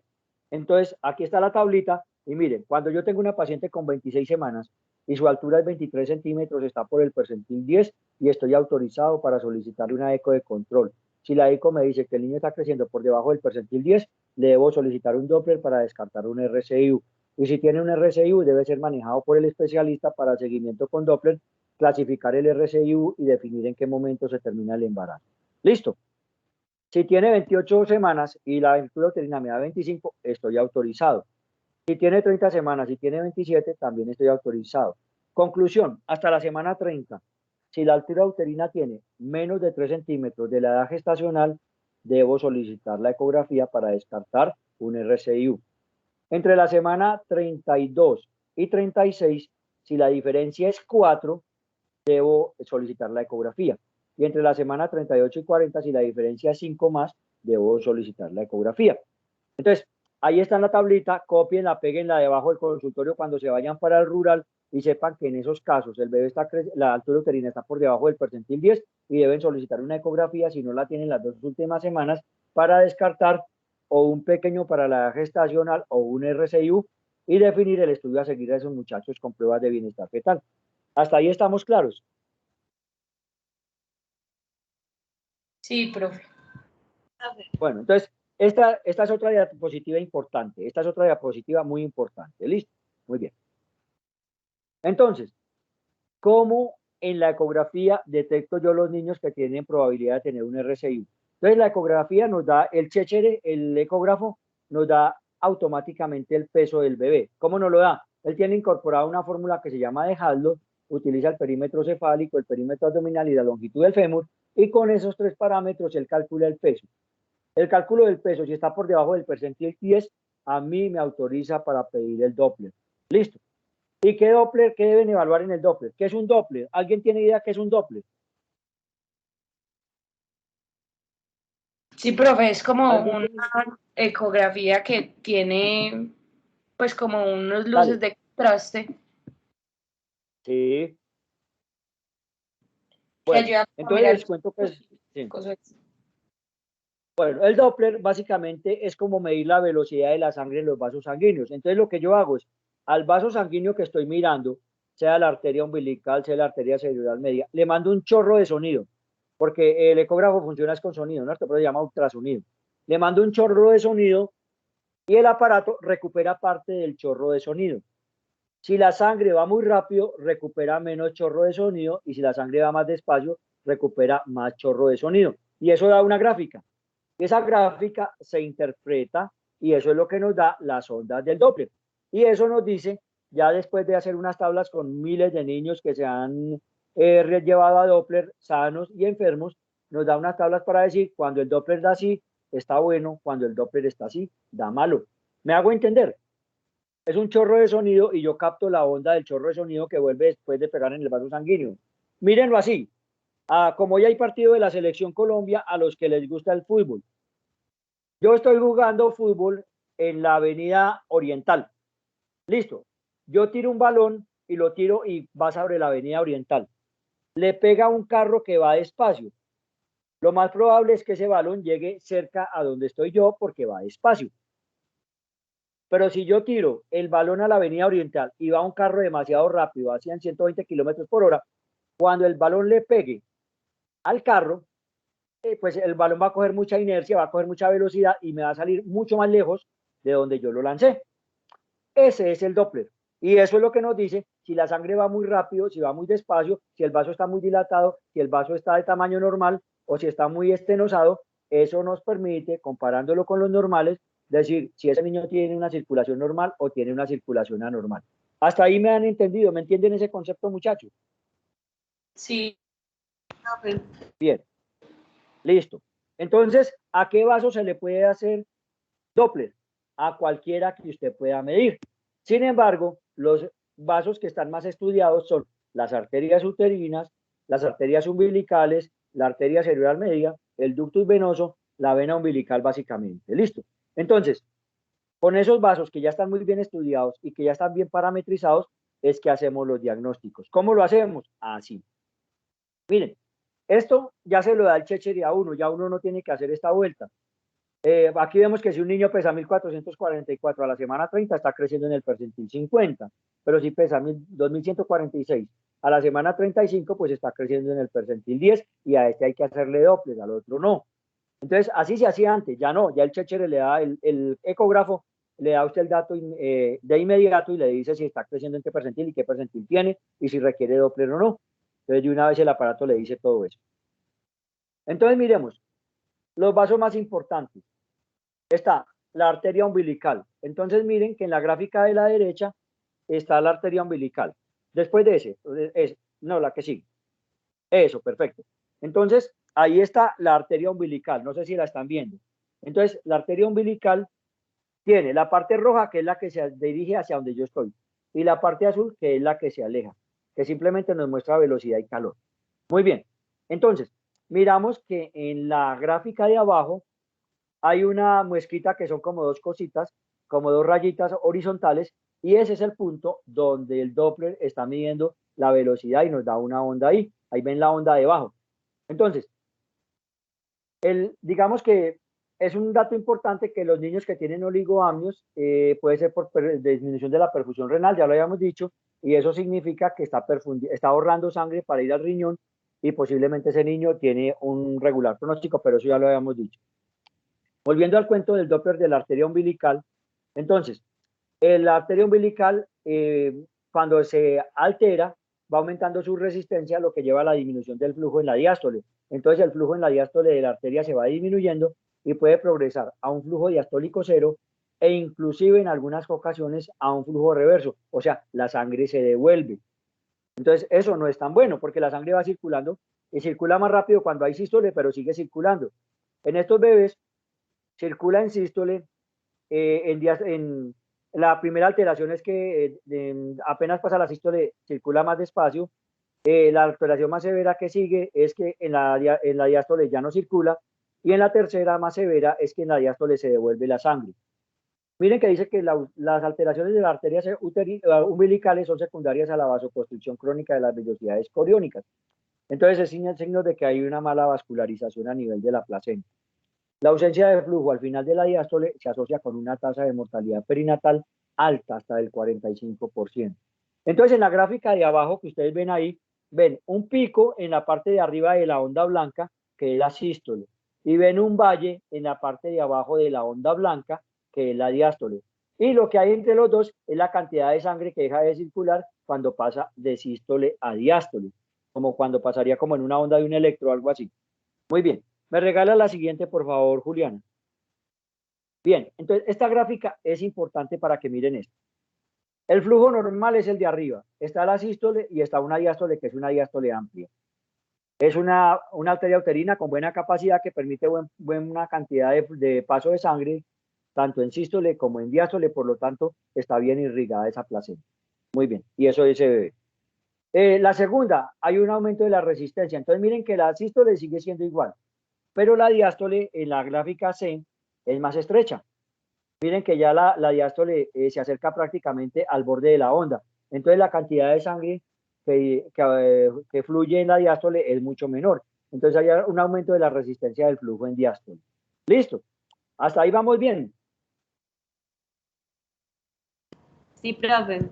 entonces aquí está la tablita y miren, cuando yo tengo una paciente con 26 semanas y su altura es 23 centímetros, está por el percentil 10 y estoy autorizado para solicitarle una eco de control. Si la eco me dice que el niño está creciendo por debajo del percentil 10, le debo solicitar un Doppler para descartar un RCIU. Y si tiene un RCIU, debe ser manejado por el especialista para seguimiento con Doppler, clasificar el RCIU y definir en qué momento se termina el embarazo. ¿Listo? Si tiene 28 semanas y la altura uterina me da 25, estoy autorizado. Si tiene 30 semanas y tiene 27, también estoy autorizado. Conclusión, hasta la semana 30, si la altura uterina tiene menos de 3 centímetros de la edad gestacional, debo solicitar la ecografía para descartar un RCIU. Entre la semana 32 y 36, si la diferencia es 4, debo solicitar la ecografía. Y entre la semana 38 y 40, si la diferencia es 5 más, debo solicitar la ecografía. Entonces, ahí está en la tablita, copienla, peguenla debajo del consultorio cuando se vayan para el rural y sepan que en esos casos el bebé está la altura uterina está por debajo del percentil 10 y deben solicitar una ecografía si no la tienen las 2 últimas semanas para descartar o un pequeño para la gestacional o un RCIU y definir el estudio a seguir a esos muchachos con pruebas de bienestar fetal. ¿Hasta ahí estamos claros? Sí, profe. Bueno, entonces, esta es otra diapositiva importante. Esta es otra diapositiva muy importante. ¿Listo? Muy bien. Entonces, ¿cómo en la ecografía detecto yo los niños que tienen probabilidad de tener un RCI? Entonces, la ecografía nos da el chéchere, el ecógrafo, nos da automáticamente el peso del bebé. ¿Cómo nos lo da? Él tiene incorporada una fórmula que se llama de Haldol, utiliza el perímetro cefálico, el perímetro abdominal y la longitud del fémur, y con esos 3 parámetros él calcula el peso. El cálculo del peso, si está por debajo del percentil 10, a mí me autoriza para pedir el Doppler. Listo. ¿Y qué Doppler? ¿Qué deben evaluar en el Doppler? ¿Qué es un Doppler? ¿Alguien tiene idea qué es un Doppler? Sí, profe, es como Algo una que- ecografía que tiene pues como unos luces Dale, de contraste sí. que Bueno, ayudan a entonces mirar les cuento que sí. cosas. Bueno, el Doppler básicamente es como medir la velocidad de la sangre en los vasos sanguíneos. Entonces lo que yo hago es, al vaso sanguíneo que estoy mirando, sea la arteria umbilical, sea la arteria cerebral media, le mando un chorro de sonido, porque el ecógrafo funciona es con sonido, ¿no? Esto se llama ultrasonido. Le mando un chorro de sonido y el aparato recupera parte del chorro de sonido. Si la sangre va muy rápido, recupera menos chorro de sonido y si la sangre va más despacio, recupera más chorro de sonido. Y eso da una gráfica. Esa gráfica se interpreta y eso es lo que nos da las ondas del Doppler. Y eso nos dice, ya después de hacer unas tablas con miles de niños que se han llevado a Doppler sanos y enfermos, nos da unas tablas para decir cuando el Doppler da así, está bueno, cuando el Doppler está así, da malo. ¿Me hago entender? Es un chorro de sonido y yo capto la onda del chorro de sonido que vuelve después de pegar en el vaso sanguíneo. Mírenlo así. Como ya hay partido de la selección Colombia, a los que les gusta el fútbol. Yo estoy jugando fútbol en la avenida Oriental. Listo. Yo tiro un balón y lo tiro y va sobre la avenida Oriental. Le pega un carro que va despacio. Lo más probable es que ese balón llegue cerca a donde estoy yo porque va despacio. Pero si yo tiro el balón a la avenida Oriental y va un carro demasiado rápido, a 120 kilómetros por hora, cuando el balón le pegue al carro, pues el balón va a coger mucha inercia, va a coger mucha velocidad y me va a salir mucho más lejos de donde yo lo lancé. Ese es el Doppler. Y eso es lo que nos dice si la sangre va muy rápido, si va muy despacio, si el vaso está muy dilatado, si el vaso está de tamaño normal o si está muy estenosado. Eso nos permite, comparándolo con los normales, decir si ese niño tiene una circulación normal o tiene una circulación anormal. Hasta ahí me han entendido, ¿me entienden ese concepto, muchachos? Sí, Bien, listo. Entonces, ¿a qué vaso se le puede hacer Doppler? A cualquiera que usted pueda medir. Sin embargo, los vasos que están más estudiados son las arterias uterinas, las arterias umbilicales, la arteria cerebral media, el ductus venoso, la vena umbilical básicamente. Listo. Entonces, con esos vasos que ya están muy bien estudiados y que ya están bien parametrizados, es que hacemos los diagnósticos. ¿Cómo lo hacemos? Así. Miren, esto ya se lo da el Checher a uno, ya uno no tiene que hacer esta vuelta. Aquí vemos que si un niño pesa 1444 a la semana 30 está creciendo en el percentil 50, pero si pesa 2146 a la semana 35, pues está creciendo en el percentil 10 y a este hay que hacerle Doppler, al otro no. Entonces, así se hacía antes, ya no, ya el Chechere le da el ecógrafo, le da a usted el dato de inmediato y le dice si está creciendo en qué percentil y qué percentil tiene y si requiere Doppler o no. Entonces, de una vez el aparato le dice todo eso. Entonces, miremos, los vasos más importantes. Está la arteria umbilical. Entonces miren que en la gráfica de la derecha está la arteria umbilical. Después de ese, no, la que sigue. Eso, perfecto. Entonces, ahí está la arteria umbilical. No sé si la están viendo. Entonces, la arteria umbilical tiene la parte roja, que es la que se dirige hacia donde yo estoy, y la parte azul, que es la que se aleja, que simplemente nos muestra velocidad y calor. Muy bien. Entonces, miramos que en la gráfica de abajo hay una muesquita que son como dos cositas, como dos rayitas horizontales, y ese es el punto donde el Doppler está midiendo la velocidad y nos da una onda ahí. Ahí ven la onda debajo. Entonces, digamos que es un dato importante que los niños que tienen oligoamnios puede ser por disminución de la perfusión renal, ya lo habíamos dicho, y eso significa que está ahorrando sangre para ir al riñón y posiblemente ese niño tiene un regular pronóstico, pero eso ya lo habíamos dicho. Volviendo al cuento del Doppler de la arteria umbilical, entonces, la arteria umbilical, cuando se altera, va aumentando su resistencia, lo que lleva a la disminución del flujo en la diástole. Entonces, el flujo en la diástole de la arteria se va disminuyendo y puede progresar a un flujo diastólico cero e inclusive en algunas ocasiones a un flujo reverso, o sea, la sangre se devuelve. Entonces, eso no es tan bueno porque la sangre va circulando y circula más rápido cuando hay sístole, pero sigue circulando. En estos bebés, circula en sístole. En la primera alteración es que apenas pasa la sístole, circula más despacio. La alteración más severa que sigue es que en la diástole ya no circula Y en la tercera, más severa, es que en la diástole se devuelve la sangre. Miren que dice que las alteraciones de las arterias umbilicales son secundarias a la vasoconstricción crónica de las vellosidades coriónicas. Entonces es signo de que hay una mala vascularización a nivel de la placenta. La ausencia de flujo al final de la diástole se asocia con una tasa de mortalidad perinatal alta, hasta del 45%. Entonces en la gráfica de abajo que ustedes ven ahí, ven un pico en la parte de arriba de la onda blanca, que es la sístole, y ven un valle en la parte de abajo de la onda blanca, que es la diástole. Y lo que hay entre los dos es la cantidad de sangre que deja de circular cuando pasa de sístole a diástole, como cuando pasaría como en una onda de un electro o algo así. Muy bien. ¿Me regala la siguiente, por favor, Juliana? Bien, entonces esta gráfica es importante para que miren esto. El flujo normal es el de arriba. Está la sístole y está una diástole, que es una diástole amplia. Es una arteria uterina con buena capacidad que permite buena cantidad de paso de sangre, tanto en sístole como en diástole, por lo tanto, está bien irrigada esa placenta. Muy bien, y eso es ese bebé. La segunda, hay un aumento de la resistencia. Entonces miren que la sístole sigue siendo igual, pero la diástole en la gráfica C es más estrecha. Miren que ya la diástole se acerca prácticamente al borde de la onda. Entonces la cantidad de sangre que fluye en la diástole es mucho menor. Entonces hay un aumento de la resistencia del flujo en diástole. ¿Listo? Hasta ahí vamos bien. Sí, profe.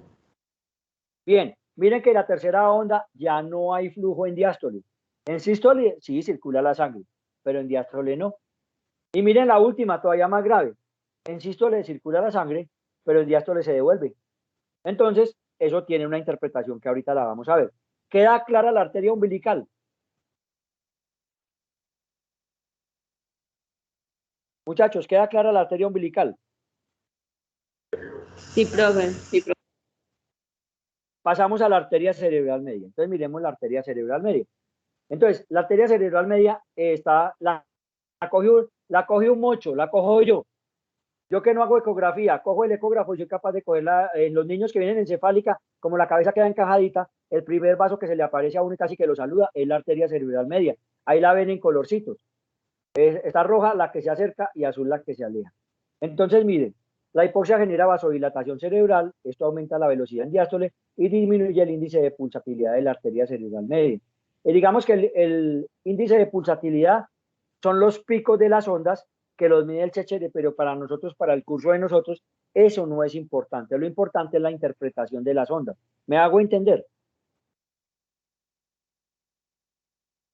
Bien, miren que en la tercera onda ya no hay flujo en diástole. En sístole sí circula la sangre, pero en diástole no. Y miren la última, todavía más grave. En sístole circula la sangre, pero en diástole se devuelve. Entonces, eso tiene una interpretación que ahorita la vamos a ver. ¿Queda clara la arteria umbilical? Muchachos, ¿queda clara la arteria umbilical? Sí, profe. Sí, profe. Pasamos a la arteria cerebral media. Entonces, miremos la arteria cerebral media. Entonces, la arteria cerebral media la coge un mocho, la cojo yo. Yo que no hago ecografía, cojo el ecógrafo y soy capaz de cogerla en los niños que vienen encefálica, como la cabeza queda encajadita, el primer vaso que se le aparece a uno y casi que lo saluda es la arteria cerebral media. Ahí la ven en colorcitos. Está roja la que se acerca y azul la que se aleja. Entonces, miren, la hipoxia genera vasodilatación cerebral, esto aumenta la velocidad en diástole y disminuye el índice de pulsatilidad de la arteria cerebral media. Y digamos que el índice de pulsatilidad son los picos de las ondas que los mide el CHR, pero para nosotros, para el curso de nosotros, eso no es importante. Lo importante es la interpretación de las ondas. ¿Me hago entender?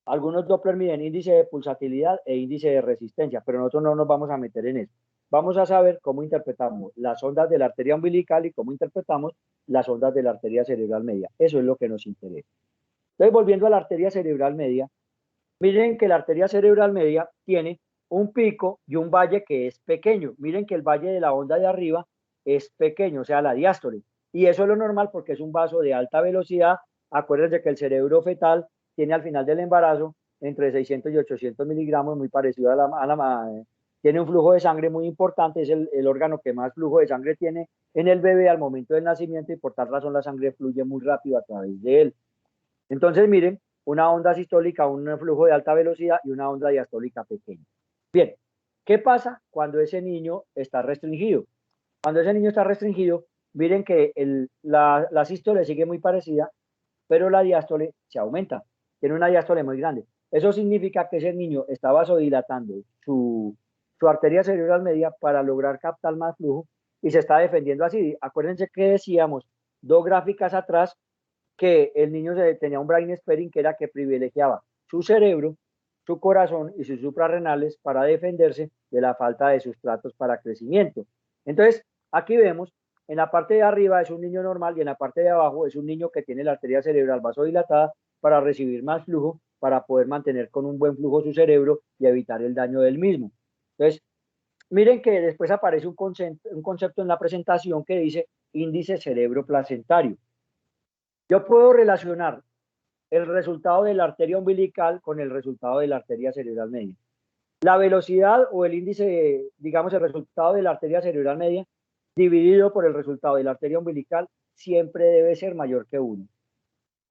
Algunos Doppler miden índice de pulsatilidad e índice de resistencia, pero nosotros no nos vamos a meter en eso. Vamos a saber cómo interpretamos las ondas de la arteria umbilical y cómo interpretamos las ondas de la arteria cerebral media. Eso es lo que nos interesa. Entonces, volviendo a la arteria cerebral media, miren que la arteria cerebral media tiene un pico y un valle que es pequeño. Miren que el valle de la onda de arriba es pequeño, o sea, la diástole. Y eso es lo normal porque es un vaso de alta velocidad. Acuérdense que el cerebro fetal tiene al final del embarazo entre 600 y 800 miligramos, muy parecido a la madre. Tiene un flujo de sangre muy importante, es el órgano que más flujo de sangre tiene en el bebé al momento del nacimiento y por tal razón la sangre fluye muy rápido a través de él. Entonces, miren, una onda sistólica, un flujo de alta velocidad y una onda diastólica pequeña. Bien, ¿qué pasa cuando ese niño está restringido? Cuando ese niño está restringido, miren que la sístole sigue muy parecida, pero la diástole se aumenta, tiene una diástole muy grande. Eso significa que ese niño está vasodilatando su arteria cerebral media para lograr captar más flujo y se está defendiendo así. Acuérdense que decíamos 2 gráficas atrás que el niño tenía un brain sparing que era que privilegiaba su cerebro, su corazón y sus suprarrenales para defenderse de la falta de sustratos para crecimiento. Entonces, aquí vemos, en la parte de arriba es un niño normal y en la parte de abajo es un niño que tiene la arteria cerebral vasodilatada para recibir más flujo, para poder mantener con un buen flujo su cerebro y evitar el daño del mismo. Entonces, miren que después aparece un concepto en la presentación que dice índice cerebro placentario. Yo puedo relacionar el resultado de la arteria umbilical con el resultado de la arteria cerebral media. La velocidad o el índice, digamos, el resultado de la arteria cerebral media dividido por el resultado de la arteria umbilical siempre debe ser mayor que 1.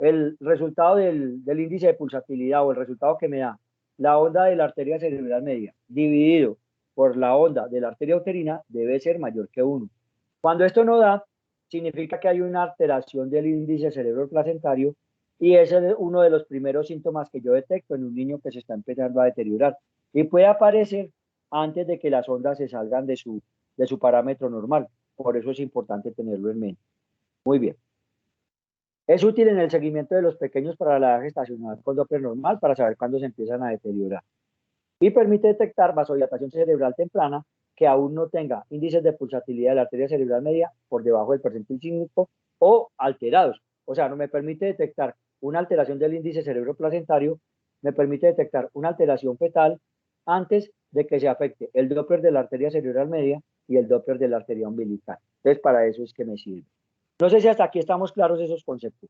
El resultado del índice de pulsatilidad o el resultado que me da la onda de la arteria cerebral media dividido por la onda de la arteria uterina debe ser mayor que 1. Cuando esto no da, significa que hay una alteración del índice cerebroplacentario y ese es uno de los primeros síntomas que yo detecto en un niño que se está empezando a deteriorar. Y puede aparecer antes de que las ondas se salgan de su parámetro normal. Por eso es importante tenerlo en mente. Muy bien. Es útil en el seguimiento de los pequeños para la edad gestacional con Doppler normal para saber cuándo se empiezan a deteriorar. Y permite detectar vasodilatación cerebral temprana que aún no tenga índices de pulsatilidad de la arteria cerebral media por debajo del percentil 5 o alterados. O sea, no me permite detectar una alteración del índice cerebroplacentario, me permite detectar una alteración fetal antes de que se afecte el Doppler de la arteria cerebral media y el Doppler de la arteria umbilical. Entonces, para eso es que me sirve. No sé si hasta aquí estamos claros esos conceptos.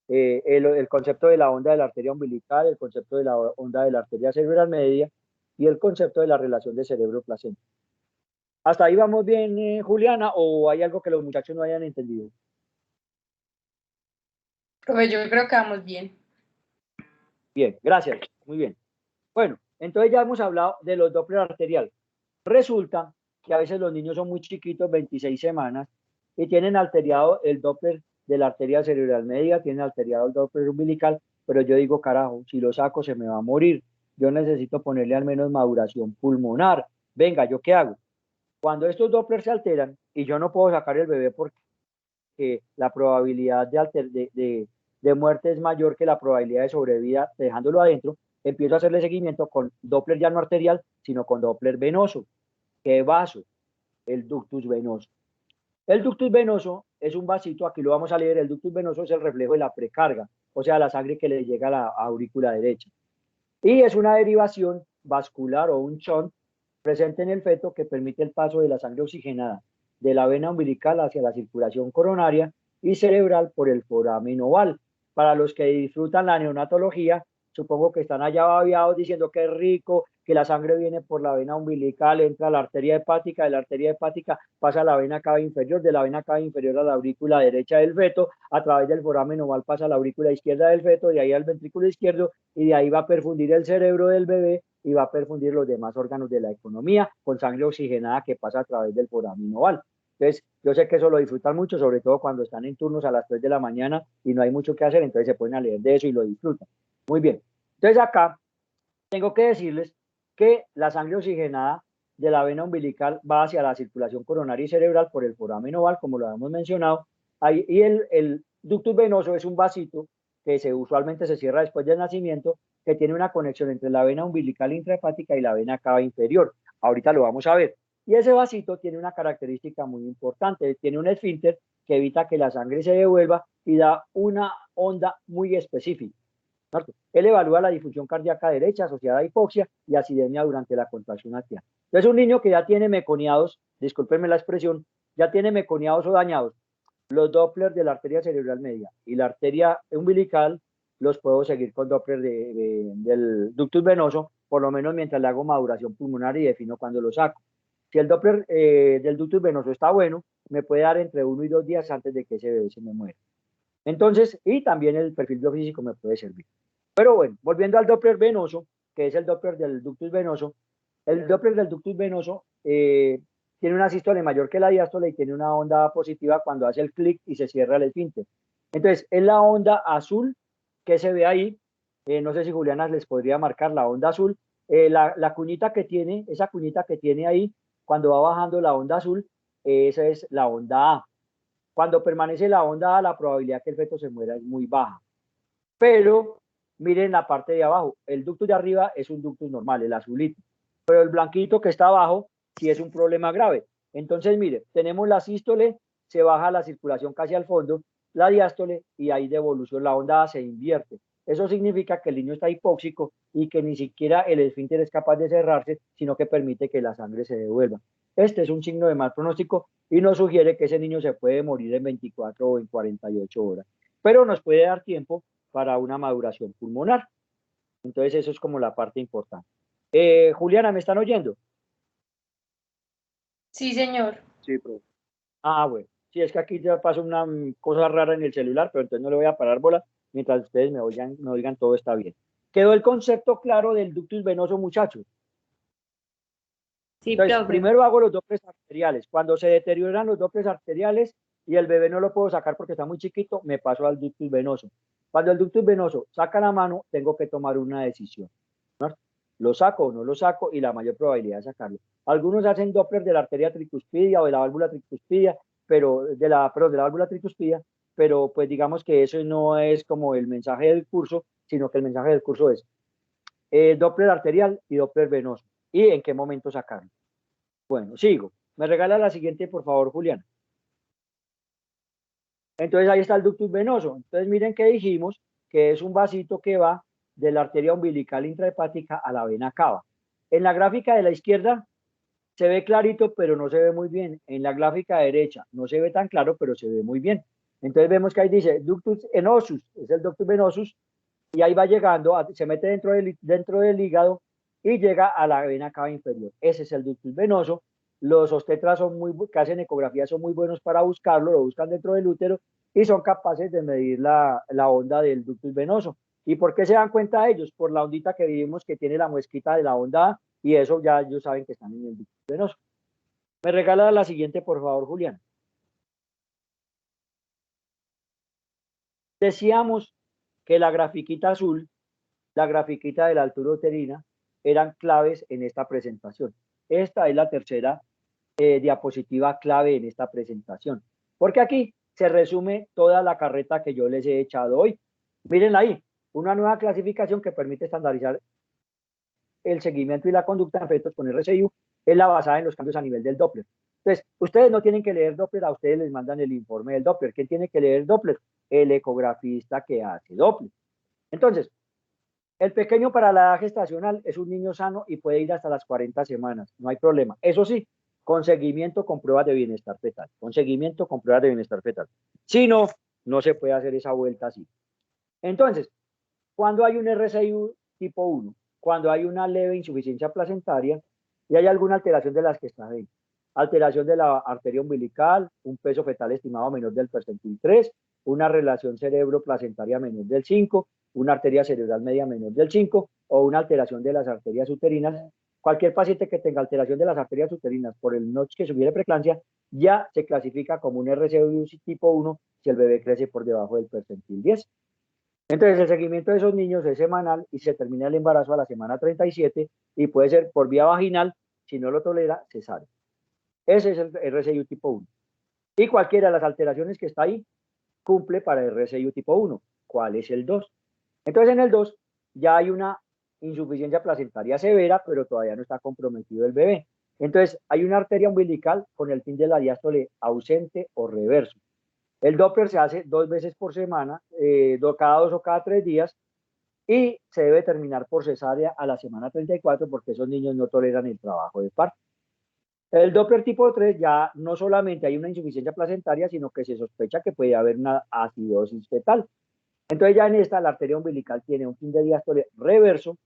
El concepto de la onda de la arteria umbilical, el concepto de la onda de la arteria cerebral media y el concepto de la relación de cerebro-placenta. ¿Hasta ahí vamos bien, Juliana, o hay algo que los muchachos no hayan entendido? Profe, yo creo que vamos bien. Bien, gracias, muy bien. Bueno, entonces ya hemos hablado de los Doppler arterial. Resulta que a veces los niños son muy chiquitos, 26 semanas, y tienen alterado el Doppler de la arteria cerebral media, tienen alterado el Doppler umbilical, pero yo digo, carajo, si lo saco se me va a morir. Yo necesito ponerle al menos maduración pulmonar. Venga, ¿yo qué hago? Cuando estos Doppler se alteran y yo no puedo sacar el bebé porque la probabilidad de muerte es mayor que la probabilidad de sobrevida dejándolo adentro, empiezo a hacerle seguimiento con Doppler ya no arterial, sino con Doppler venoso. ¿Qué vaso? El ductus venoso. El ductus venoso es un vasito, aquí lo vamos a leer, el ductus venoso es el reflejo de la precarga, o sea, la sangre que le llega a la aurícula derecha. Y es una derivación vascular o un shunt presente en el feto que permite el paso de la sangre oxigenada de la vena umbilical hacia la circulación coronaria y cerebral por el foramen oval. Para los que disfrutan la neonatología, supongo que están allá babiados diciendo que es rico, que la sangre viene por la vena umbilical, entra a la arteria hepática, de la arteria hepática pasa a la vena cava inferior, de la vena cava inferior a la aurícula derecha del feto, a través del foramen oval pasa a la aurícula izquierda del feto, de ahí al ventrículo izquierdo, y de ahí va a perfundir el cerebro del bebé y va a perfundir los demás órganos de la economía con sangre oxigenada que pasa a través del foramen oval. Entonces, yo sé que eso lo disfrutan mucho, sobre todo cuando están en turnos a las 3 de la mañana y no hay mucho que hacer, entonces se ponen a leer de eso y lo disfrutan. Muy bien. Entonces acá tengo que decirles que la sangre oxigenada de la vena umbilical va hacia la circulación coronaria y cerebral por el foramen oval, como lo hemos mencionado, ahí, y el ductus venoso es un vasito que usualmente se cierra después del nacimiento, que tiene una conexión entre la vena umbilical intrahepática y la vena cava inferior. Ahorita lo vamos a ver. Y ese vasito tiene una característica muy importante, tiene un esfínter que evita que la sangre se devuelva y da una onda muy específica. Él evalúa la disfunción cardíaca derecha asociada a hipoxia y acidemia durante la contracción atrial. Entonces, un niño que ya tiene meconiados, discúlpenme la expresión, ya tiene meconiados o dañados los Doppler de la arteria cerebral media y la arteria umbilical, los puedo seguir con Doppler del ductus venoso, por lo menos mientras le hago maduración pulmonar y defino cuándo lo saco. Si el Doppler del ductus venoso está bueno, me puede dar entre 1 y 2 días antes de que ese bebé se me muera. Entonces, y también el perfil biofísico me puede servir. Pero bueno, volviendo al Doppler venoso, que es el Doppler del ductus venoso, el Doppler del ductus venoso tiene una sístole mayor que la diástole y tiene una onda positiva cuando hace el clic y se cierra el esfínter. Entonces, es la onda azul que se ve ahí. No sé si Juliana les podría marcar la onda azul. La cuñita que tiene, esa cuñita que tiene ahí, cuando va bajando la onda azul, esa es la onda A. Cuando permanece la onda A, la probabilidad que el feto se muera es muy baja. Pero miren la parte de abajo, el ductus de arriba es un ductus normal, el azulito, pero el blanquito que está abajo sí es un problema grave. Entonces, mire, tenemos la sístole, se baja la circulación casi al fondo, la diástole y ahí devolución, la onda se invierte. Eso significa que el niño está hipóxico y que ni siquiera el esfínter es capaz de cerrarse, sino que permite que la sangre se devuelva. Este es un signo de mal pronóstico y nos sugiere que ese niño se puede morir en 24 o en 48 horas. Pero nos puede dar tiempo para una maduración pulmonar. Entonces eso es como la parte importante. Juliana, ¿me están oyendo? Sí, señor. Sí, profe. Ah, bueno. Sí, es que aquí ya pasa una cosa rara en el celular, pero entonces no le voy a parar bola. Mientras ustedes me oigan todo está bien. ¿Quedó el concepto claro del ductus venoso, muchachos? Sí, Entonces, profe. primero hago los Dopplers arteriales. Cuando se deterioran los Dopplers arteriales y el bebé no lo puedo sacar porque está muy chiquito, me paso al ductus venoso. Cuando el ductus venoso saca la mano, tengo que tomar una decisión, ¿no? ¿Lo saco o no lo saco? Y la mayor probabilidad de sacarlo. Algunos hacen Doppler de la arteria tricuspidia o de la válvula tricuspidia, pero de la válvula tricuspidia, pero pues digamos que eso no es como el mensaje del curso, sino que el mensaje del curso es Doppler arterial y Doppler venoso. ¿Y en qué momento sacarlo? Bueno, sigo. Me regala la siguiente, por favor, Julián. Entonces ahí está el ductus venoso. Entonces miren que dijimos que es un vasito que va de la arteria umbilical intrahepática a la vena cava. En la gráfica de la izquierda se ve clarito, pero no se ve muy bien. En la gráfica derecha no se ve tan claro, pero se ve muy bien. Entonces vemos que ahí dice ductus venosus, es el ductus venosus, y ahí va llegando, se mete dentro del hígado y llega a la vena cava inferior. Ese es el ductus venoso. Los obstetras que hacen ecografía son muy buenos para buscarlo, lo buscan dentro del útero y son capaces de medir la onda del ductus venoso. ¿Y por qué se dan cuenta ellos? Por la ondita que vimos que tiene la muesquita de la onda A, y eso ya ellos saben que están en el ductus venoso. Me regala la siguiente, por favor, Julián. Decíamos que la grafiquita azul, la grafiquita de la altura uterina, eran claves en esta presentación. Esta es la tercera diapositiva clave en esta presentación, porque aquí se resume toda la carreta que yo les he echado hoy. Miren ahí, una nueva clasificación que permite estandarizar el seguimiento y la conducta en fetos con RCIU es la basada en los cambios a nivel del Doppler. Entonces, ustedes no tienen que leer Doppler, a ustedes les mandan el informe del Doppler. ¿Quién tiene que leer Doppler? El ecografista que hace Doppler. Entonces, el pequeño para la edad gestacional es un niño sano y puede ir hasta las 40 semanas, no hay problema. Eso sí, con seguimiento con pruebas de bienestar fetal. Con seguimiento con pruebas de bienestar fetal. Si no, no se puede hacer esa vuelta así. Entonces, cuando hay un RCIU tipo 1, cuando hay una leve insuficiencia placentaria y hay alguna alteración de las que está ahí, alteración de la arteria umbilical, un peso fetal estimado menor del percentil 3, una relación cerebro-placentaria menor del 5, una arteria cerebral media menor del 5 o una alteración de las arterias uterinas. Cualquier paciente que tenga alteración de las arterias uterinas por el notch que sugiere preeclampsia ya se clasifica como un RCIU tipo 1 si el bebé crece por debajo del percentil 10. Entonces, el seguimiento de esos niños es semanal y se termina el embarazo a la semana 37 y puede ser por vía vaginal, si no lo tolera, cesárea. Ese es el RCIU tipo 1. Y cualquiera de las alteraciones que está ahí cumple para el RCIU tipo 1. ¿Cuál es el 2? Entonces, en el 2 ya hay una insuficiencia placentaria severa, pero todavía no está comprometido el bebé. Entonces, hay una arteria umbilical con el fin de la diástole ausente o reverso. El Doppler se hace 2 veces por semana, cada 2 o cada 3 días, y se debe terminar por cesárea a la semana 34 porque esos niños no toleran el trabajo de parto. El Doppler tipo 3 ya no solamente hay una insuficiencia placentaria, sino que se sospecha que puede haber una acidosis fetal. Entonces ya en esta la arteria umbilical tiene un fin de diástole reverso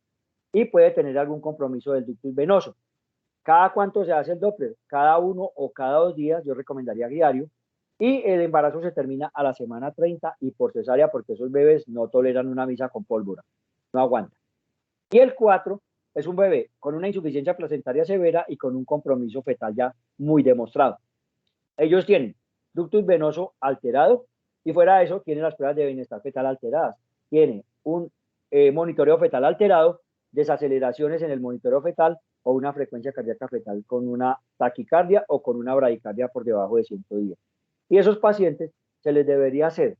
y puede tener algún compromiso del ductus venoso. ¿Cada cuánto se hace el Doppler? Cada 1 o cada 2 días, yo recomendaría diario. Y el embarazo se termina a la semana 30 y por cesárea porque esos bebés no toleran una misa con pólvora, no aguantan. Y el 4 es un bebé con una insuficiencia placentaria severa y con un compromiso fetal ya muy demostrado. Ellos tienen ductus venoso alterado y fuera de eso tienen las pruebas de bienestar fetal alteradas. Tiene un monitoreo fetal alterado, desaceleraciones en el monitoreo fetal o una frecuencia cardíaca fetal con una taquicardia o con una bradicardia por debajo de 110. Y esos pacientes se les debería hacer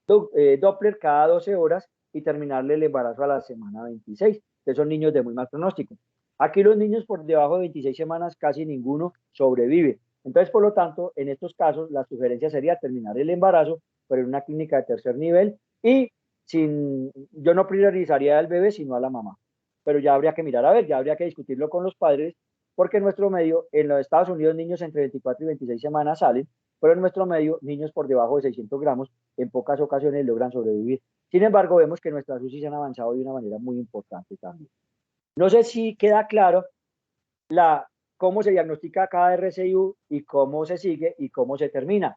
Doppler cada 12 horas y terminarle el embarazo a la semana 26, que son niños de muy mal pronóstico. Aquí los niños por debajo de 26 semanas casi ninguno sobrevive. Entonces, por lo tanto, en estos casos, la sugerencia sería terminar el embarazo, pero en una clínica de tercer nivel y yo no priorizaría al bebé, sino a la mamá. Pero ya habría que mirar, a ver, ya habría que discutirlo con los padres, porque en nuestro medio, en los Estados Unidos, niños entre 24 y 26 semanas salen, pero en nuestro medio, niños por debajo de 600 gramos, en pocas ocasiones logran sobrevivir. Sin embargo, vemos que nuestras UCI se han avanzado de una manera muy importante también. No sé si queda claro cómo se diagnostica cada RCIU y cómo se sigue y cómo se termina.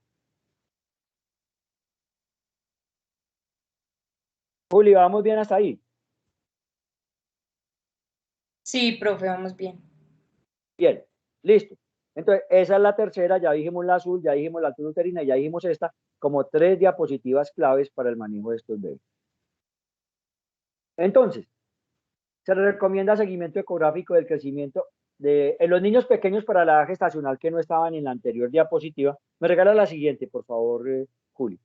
Juli, ¿vamos bien hasta ahí? Sí, profe, vamos bien. Bien, listo. Entonces, esa es la tercera, ya dijimos la azul, ya dijimos la altura uterina, ya dijimos esta, como 3 diapositivas claves para el manejo de estos bebés. Entonces, se recomienda seguimiento ecográfico del crecimiento en los niños pequeños para la edad gestacional que no estaban en la anterior diapositiva. Me regala la siguiente, por favor, Julio.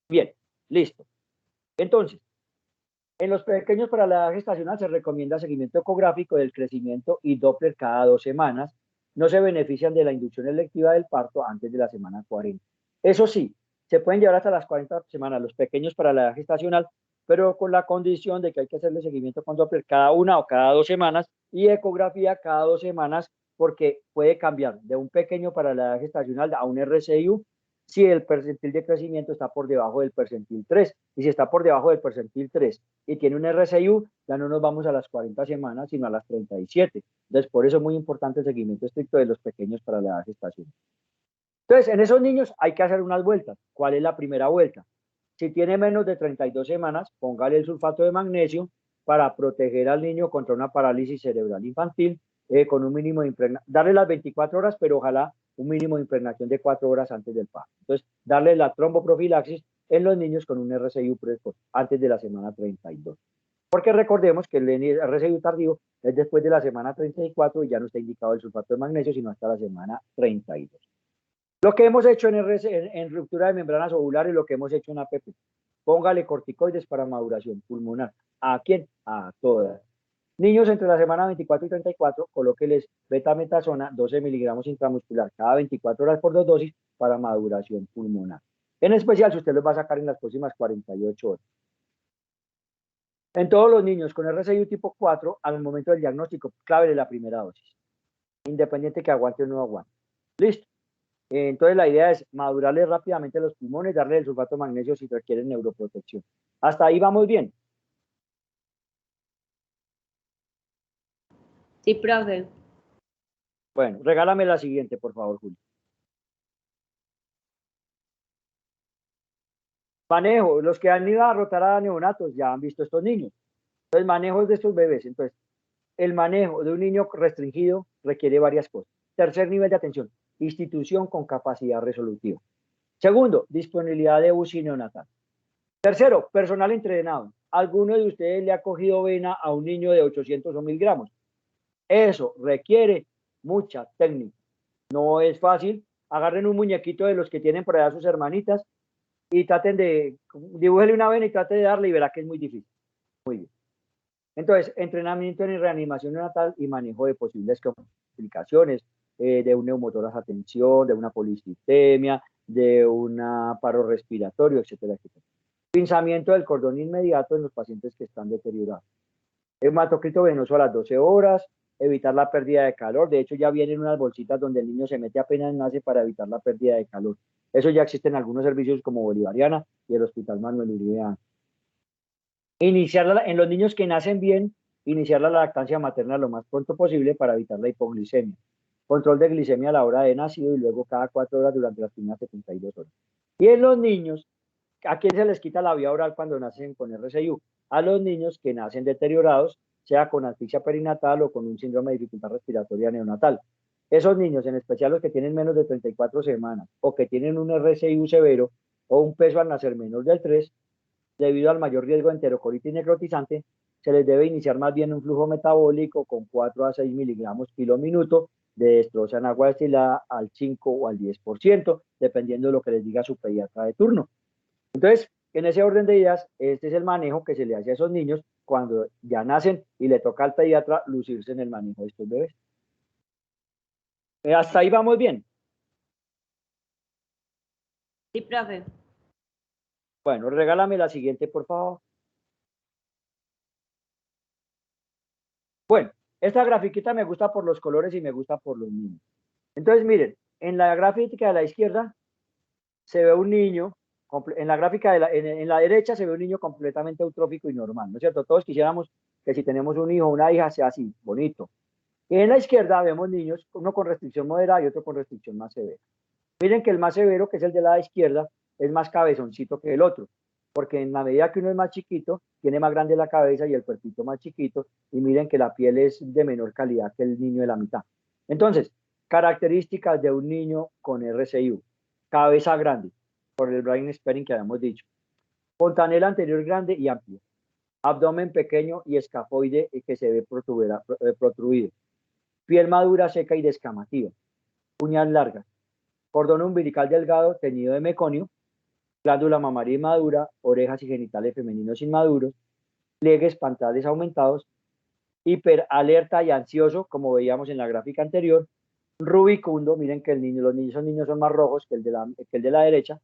Bien, listo. Entonces, en los pequeños para la edad gestacional se recomienda seguimiento ecográfico del crecimiento y Doppler cada 2 semanas. No se benefician de la inducción electiva del parto antes de la semana 40. Eso sí, se pueden llevar hasta las 40 semanas los pequeños para la edad gestacional, pero con la condición de que hay que hacerle seguimiento con Doppler cada 1 o cada 2 semanas y ecografía cada 2 semanas, porque puede cambiar de un pequeño para la edad gestacional a un RCIU si el percentil de crecimiento está por debajo del percentil 3. Y si está por debajo del percentil 3 y tiene un RCIU, ya no nos vamos a las 40 semanas, sino a las 37. Entonces, por eso es muy importante el seguimiento estricto de los pequeños para la edad gestacional. Entonces, en esos niños hay que hacer unas vueltas. ¿Cuál es la primera vuelta? Si tiene menos de 32 semanas, póngale el sulfato de magnesio para proteger al niño contra una parálisis cerebral infantil con un mínimo de impregnación. Darle las 24 horas, pero ojalá un mínimo de impregnación de 4 horas antes del parto. Entonces, darle la tromboprofilaxis en los niños con un RCIU precoz antes de la semana 32. Porque recordemos que el RCIU tardío es después de la semana 34 y ya no está indicado el sulfato de magnesio, sino hasta la semana 32. Lo que hemos hecho en ruptura de membranas ovulares, lo que hemos hecho en APP. Póngale corticoides para maduración pulmonar. ¿A quién? A todas. Niños entre la semana 24 y 34, colóqueles betametasona 12 miligramos intramuscular cada 24 horas por 2 dosis para maduración pulmonar. En especial si usted los va a sacar en las próximas 48 horas. En todos los niños con RCIU tipo 4, al momento del diagnóstico, clávele la primera dosis, independiente que aguante o no aguante. Listo. Entonces la idea es madurarle rápidamente los pulmones, darle el sulfato de magnesio si requieren neuroprotección. Hasta ahí vamos bien. Sí, profe. Bueno, regálame la siguiente, por favor, Julio. Manejo, los que han ido a rotar a neonatos ya han visto estos niños. Entonces, manejo de estos bebés. Entonces, el manejo de un niño restringido requiere varias cosas. Tercer nivel de atención, institución con capacidad resolutiva. Segundo, disponibilidad de UCI neonatal. Tercero, personal entrenado. ¿Alguno de ustedes le ha cogido vena a un niño de 800 o 1000 gramos? Eso requiere mucha técnica. No es fácil. Agarren un muñequito de los que tienen por allá sus hermanitas y traten de, dibújele una vena y trate de darle y verá que es muy difícil. Muy bien. Entonces, entrenamiento en reanimación neonatal y manejo de posibles complicaciones de un neumotoras a tensión, de una polisistemia, de un paro respiratorio, etcétera, etcétera. Pinzamiento del cordón inmediato en los pacientes que están deteriorados. Hematocrito venoso a las 12 horas, evitar la pérdida de calor. De hecho, ya vienen unas bolsitas donde el niño se mete apenas nace para evitar la pérdida de calor. Eso ya existe en algunos servicios como Bolivariana y el Hospital Manuel Uribe. En los niños que nacen bien, iniciar la lactancia materna lo más pronto posible para evitar la hipoglicemia. Control de glicemia a la hora de nacido y luego cada 4 horas durante las primeras 72 horas. Y en los niños, ¿a quién se les quita la vía oral cuando nacen con RCIU? A los niños que nacen deteriorados, sea con asfixia perinatal o con un síndrome de dificultad respiratoria neonatal. Esos niños, en especial los que tienen menos de 34 semanas o que tienen un RCIU severo o un peso al nacer menor del 3, debido al mayor riesgo de enterocolitis necrotizante, se les debe iniciar más bien un flujo metabólico con 4 a 6 miligramos kilo minuto de destroza en agua destilada al 5 o al 10%, dependiendo de lo que les diga su pediatra de turno. Entonces, en ese orden de ideas, este es el manejo que se le hace a esos niños cuando ya nacen y le toca al pediatra lucirse en el manejo de estos bebés. Hasta ahí vamos bien. Sí, profe. Bueno, regálame la siguiente, por favor. Bueno, esta grafiquita me gusta por los colores y me gusta por los niños. Entonces, miren, en la gráfica de la izquierda se ve un niño, en la gráfica en la derecha se ve un niño completamente eutrófico y normal, ¿no es cierto? Todos quisiéramos que si tenemos un hijo o una hija sea así, bonito. Y en la izquierda vemos niños, uno con restricción moderada y otro con restricción más severa. Miren que el más severo, que es el de la izquierda, es más cabezoncito que el otro. porque en la medida que uno es más chiquito, tiene más grande la cabeza y el cuerpito más chiquito, y miren que la piel es de menor calidad que el niño de la mitad. Entonces, características de un niño con RCIU. Cabeza grande, por el brain spreading que habíamos dicho. Fontanela anterior grande y amplio. Abdomen pequeño y escafoide que se ve protruido. Piel madura, seca y descamativa. Uñas largas. Cordón umbilical delgado teñido de meconio. Glándula mamaria inmadura. Orejas y genitales femeninos inmaduros. Pliegues pantales aumentados. Hiperalerta y ansioso, como veíamos en la gráfica anterior. Rubicundo, miren que los niños son más rojos que el de la derecha.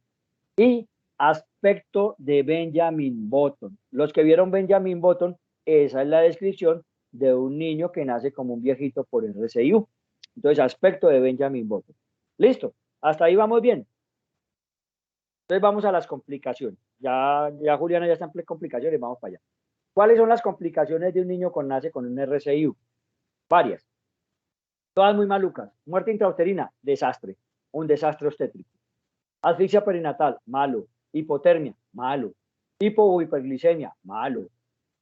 Y aspecto de Benjamin Button. Los que vieron Benjamin Button, esa es la descripción de un niño que nace como un viejito por RCIU. Entonces, aspecto de Benjamin Button. Listo, hasta ahí vamos bien. Entonces vamos a las complicaciones. Ya Juliana ya está en complicaciones, vamos para allá. ¿Cuáles son las complicaciones de un niño que nace con un RCIU? Varias. Todas muy malucas. Muerte intrauterina, desastre. Un desastre obstétrico. Asfixia perinatal, malo. Hipotermia, malo. Hipo o hiperglicemia, malo.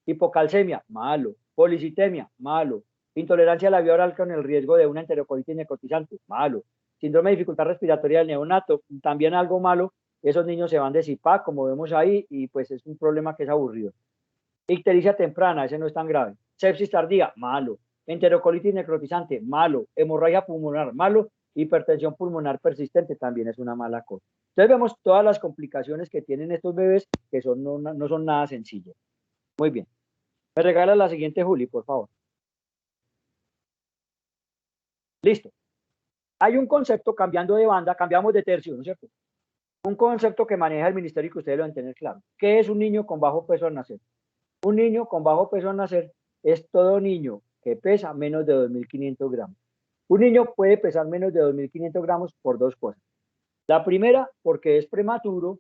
Hipocalcemia, malo. Policitemia, malo. Intolerancia a la vía oral con el riesgo de una enterocolitis necrotizante, malo. Síndrome de dificultad respiratoria del neonato, también algo malo. Esos niños se van de CIPAC, como vemos ahí, y pues es un problema que es aburrido. Ictericia temprana, ese no es tan grave. Sepsis tardía, malo. Enterocolitis necrotizante, malo. Hemorragia pulmonar, malo. Hipertensión pulmonar persistente también es una mala cosa. Entonces vemos todas las complicaciones que tienen estos bebés que no son nada sencillas. Muy bien. Me regala la siguiente, Juli, por favor. Listo. Hay un concepto, cambiando de banda, cambiamos de tercio, ¿no es cierto? Un concepto que maneja el ministerio y que ustedes lo deben tener claro. ¿Qué es un niño con bajo peso al nacer? Un niño con bajo peso al nacer es todo niño que pesa menos de 2.500 gramos. Un niño puede pesar menos de 2.500 gramos por dos cosas. La primera, porque es prematuro,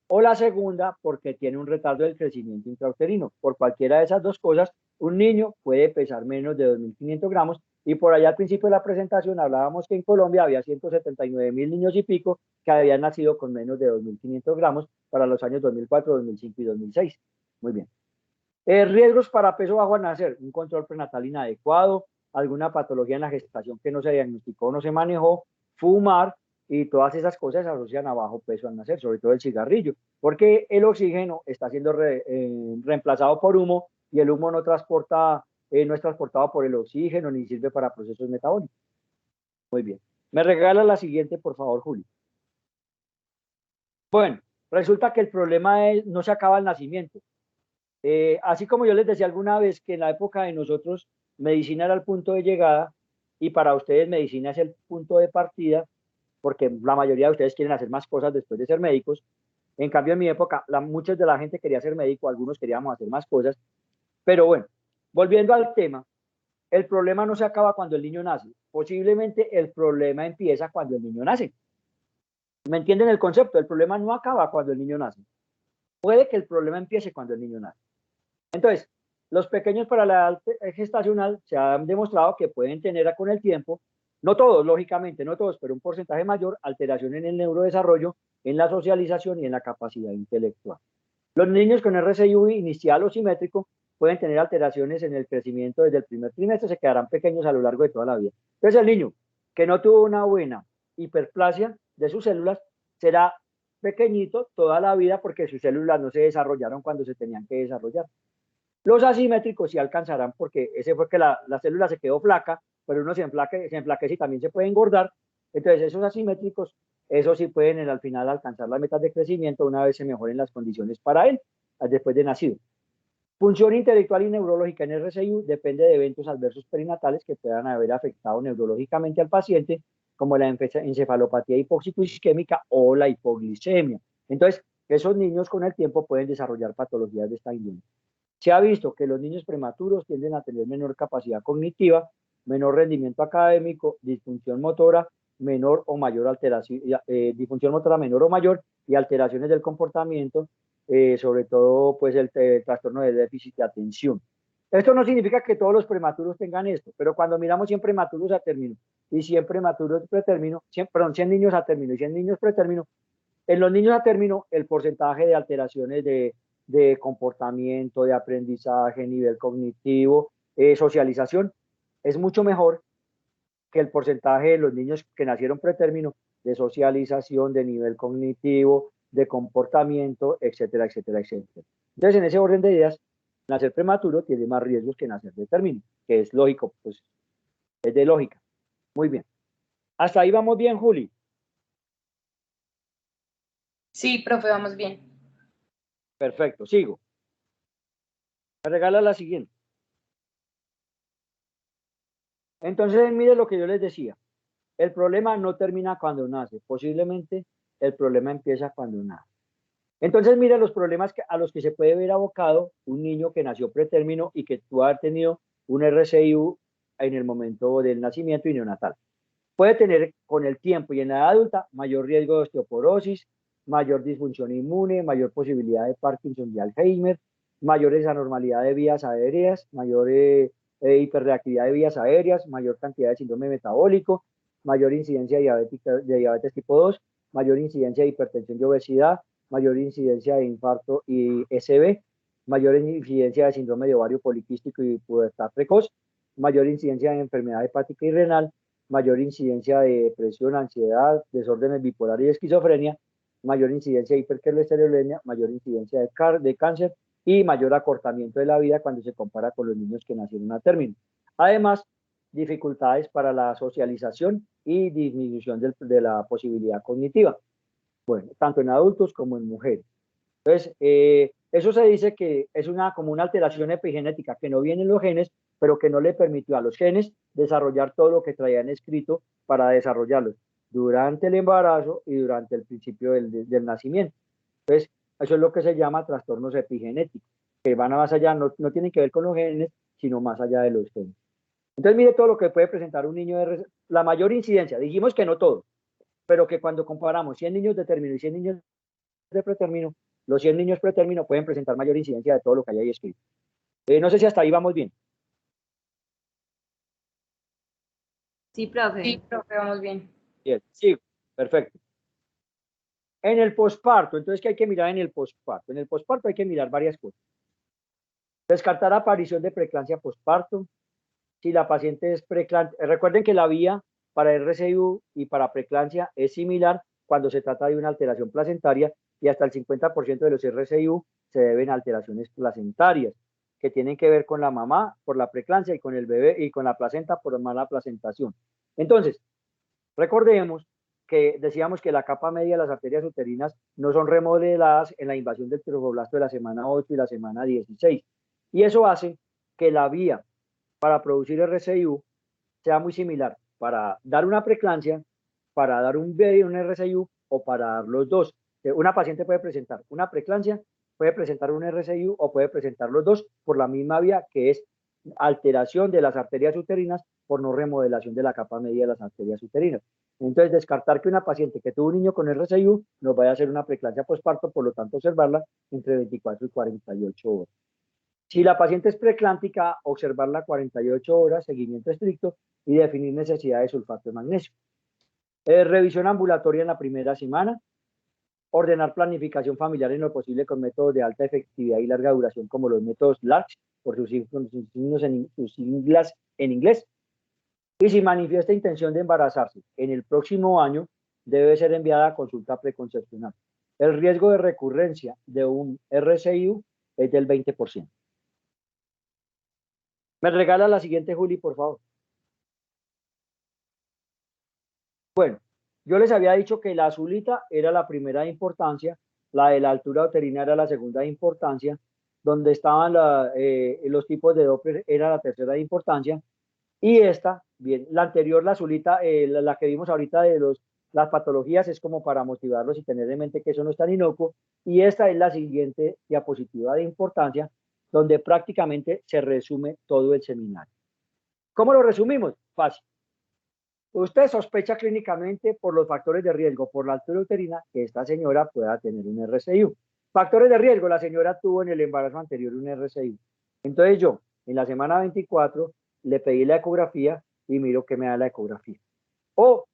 o la segunda, porque tiene un retardo del crecimiento intrauterino. Por cualquiera de esas dos cosas, un niño puede pesar menos de 2.500 gramos. Y por allá al principio de la presentación hablábamos que en Colombia había 179.000 niños y pico que habían nacido con menos de 2.500 gramos para los años 2004, 2005 y 2006. Muy bien. Riesgos para peso bajo al nacer, un control prenatal inadecuado, alguna patología en la gestación que no se diagnosticó o no se manejó, fumar, y todas esas cosas se asocian a bajo peso al nacer, sobre todo el cigarrillo, porque el oxígeno está siendo reemplazado por humo y el humo no es transportado por el oxígeno ni sirve para procesos metabólicos. Muy bien. Me regala la siguiente, por favor, Juli. Bueno, resulta que el problema no se acaba al nacimiento. Así como yo les decía alguna vez que en la época de nosotros medicina era el punto de llegada y para ustedes medicina es el punto de partida, porque la mayoría de ustedes quieren hacer más cosas después de ser médicos. En cambio, en mi época, mucha de la gente quería ser médico, algunos queríamos hacer más cosas. Pero bueno, volviendo al tema, el problema no se acaba cuando el niño nace. Posiblemente el problema empieza cuando el niño nace. ¿Me entienden el concepto? El problema no acaba cuando el niño nace. Puede que el problema empiece cuando el niño nace. Entonces, los pequeños para la edad gestacional se han demostrado que pueden tener con el tiempo, no todos, lógicamente, no todos, pero un porcentaje mayor, alteración en el neurodesarrollo, en la socialización y en la capacidad intelectual. Los niños con RCIU inicial o simétrico pueden tener alteraciones en el crecimiento desde el primer trimestre, se quedarán pequeños a lo largo de toda la vida. Entonces, el niño que no tuvo una buena hiperplasia de sus células será pequeñito toda la vida porque sus células no se desarrollaron cuando se tenían que desarrollar. Los asimétricos sí alcanzarán porque ese fue que la célula se quedó flaca, pero uno se enflaquece y también se puede engordar. Entonces esos asimétricos, esos sí pueden al final alcanzar las metas de crecimiento una vez se mejoren las condiciones para él, después de nacido. Función intelectual y neurológica en RCIU depende de eventos adversos perinatales que puedan haber afectado neurológicamente al paciente, como la encefalopatía hipóxico-isquémica o la hipoglicemia. Entonces, esos niños con el tiempo pueden desarrollar patologías de esta índole. Se ha visto que los niños prematuros tienden a tener menor capacidad cognitiva, menor rendimiento académico, disfunción motora menor o mayor alteración, disfunción motora menor o mayor y alteraciones del comportamiento, sobre todo pues el trastorno de déficit de atención. Esto no significa que todos los prematuros tengan esto, pero cuando miramos 100 prematuros a término y 100 prematuros pretérmino, 100 niños a término y 100 niños pretérmino, En los niños a término, el porcentaje de alteraciones de comportamiento, de aprendizaje, nivel cognitivo, socialización, es mucho mejor que el porcentaje de los niños que nacieron pretérmino de socialización, de nivel cognitivo, de comportamiento, etcétera, etcétera, etcétera. Entonces, en ese orden de ideas, nacer prematuro tiene más riesgos que nacer de término, que es lógico, pues es de lógica. Muy bien. Hasta ahí vamos bien, Juli. Sí, profe, vamos bien. Perfecto, sigo. Me regala la siguiente. Entonces, mire lo que yo les decía. El problema no termina cuando nace. Posiblemente el problema empieza cuando nace. Entonces, mira los problemas a los que se puede ver abocado un niño que nació pretérmino y que tuvo haber tenido un RCIU en el momento del nacimiento y neonatal. Puede tener con el tiempo y en la edad adulta mayor riesgo de osteoporosis, mayor disfunción inmune, mayor posibilidad de Parkinson y Alzheimer, mayores anormalidades de vías aéreas, mayor hiperreactividad de vías aéreas, mayor cantidad de síndrome metabólico, mayor incidencia de diabetes tipo 2, mayor incidencia de hipertensión y obesidad, mayor incidencia de infarto y SB, mayor incidencia de síndrome de ovario poliquístico y pubertad precoz, mayor incidencia de enfermedad hepática y renal, mayor incidencia de depresión, ansiedad, desórdenes bipolares y esquizofrenia, mayor incidencia de hipercolesterolemia, mayor incidencia de cáncer y mayor acortamiento de la vida cuando se compara con los niños que nacieron a término. Además, dificultades para la socialización y disminución de la posibilidad cognitiva. Bueno, tanto en adultos como en mujeres. Entonces, eso se dice que es como una alteración epigenética que no viene en los genes, pero que no le permitió a los genes desarrollar todo lo que traían escrito para desarrollarlos durante el embarazo y durante el principio del nacimiento. Entonces, eso es lo que se llama trastornos epigenéticos, que van a más allá, no tienen que ver con los genes, sino más allá de los genes. Entonces, mire todo lo que puede presentar un niño la mayor incidencia, dijimos que no todo, pero que cuando comparamos 100 niños de término y 100 niños de pretérmino, los 100 niños pretérmino pueden presentar mayor incidencia de todo lo que hay ahí escrito. No sé si hasta ahí vamos bien. Sí, profe. Sí, profe, vamos bien. Bien, sí, perfecto. En el posparto, entonces, ¿qué hay que mirar en el posparto? En el posparto hay que mirar varias cosas. Descartar aparición de preeclampsia posparto. Si la paciente es preeclampsia, recuerden que la vía para RCIU y para preeclampsia es similar cuando se trata de una alteración placentaria y hasta el 50% de los RCIU se deben a alteraciones placentarias que tienen que ver con la mamá por la preeclampsia y con el bebé y con la placenta por mala placentación. Entonces, recordemos que decíamos que la capa media de las arterias uterinas no son remodeladas en la invasión del tromboblasto de la semana 8 y la semana 16. Y eso hace que la vía para producir RCIU sea muy similar para dar una preeclampsia, para dar un RCIU o para dar los dos. Una paciente puede presentar una preeclampsia, puede presentar un RCIU o puede presentar los dos por la misma vía que es alteración de las arterias uterinas por no remodelación de la capa media de las arterias uterinas. Entonces, descartar que una paciente que tuvo un niño con RCIU nos vaya a hacer una preeclampsia posparto, por lo tanto, observarla entre 24 y 48 horas. Si la paciente es preeclántica, observarla 48 horas, seguimiento estricto y definir necesidad de sulfato de magnesio. Revisión ambulatoria en la primera semana. Ordenar planificación familiar en lo posible con métodos de alta efectividad y larga duración como los métodos LARCH, por sus siglas en inglés. Y si manifiesta intención de embarazarse en el próximo año, debe ser enviada a consulta preconcepcional. El riesgo de recurrencia de un RCIU es del 20%. ¿Me regala la siguiente, Juli, por favor? Bueno, yo les había dicho que la azulita era la primera de importancia, la de la altura uterina era la segunda de importancia, donde estaban los tipos de Doppler era la tercera de importancia, y esta, bien, la anterior, la azulita, la que vimos ahorita de las patologías es como para motivarlos y tener en mente que eso no es tan inocuo, y esta es la siguiente diapositiva de importancia, donde prácticamente se resume todo el seminario. ¿Cómo lo resumimos? Fácil. Usted sospecha clínicamente por los factores de riesgo, por la altura uterina, que esta señora pueda tener un RCIU. Factores de riesgo, la señora tuvo en el embarazo anterior un RCIU. Entonces yo, en la semana 24, le pedí la ecografía y miro que me da la ecografía. O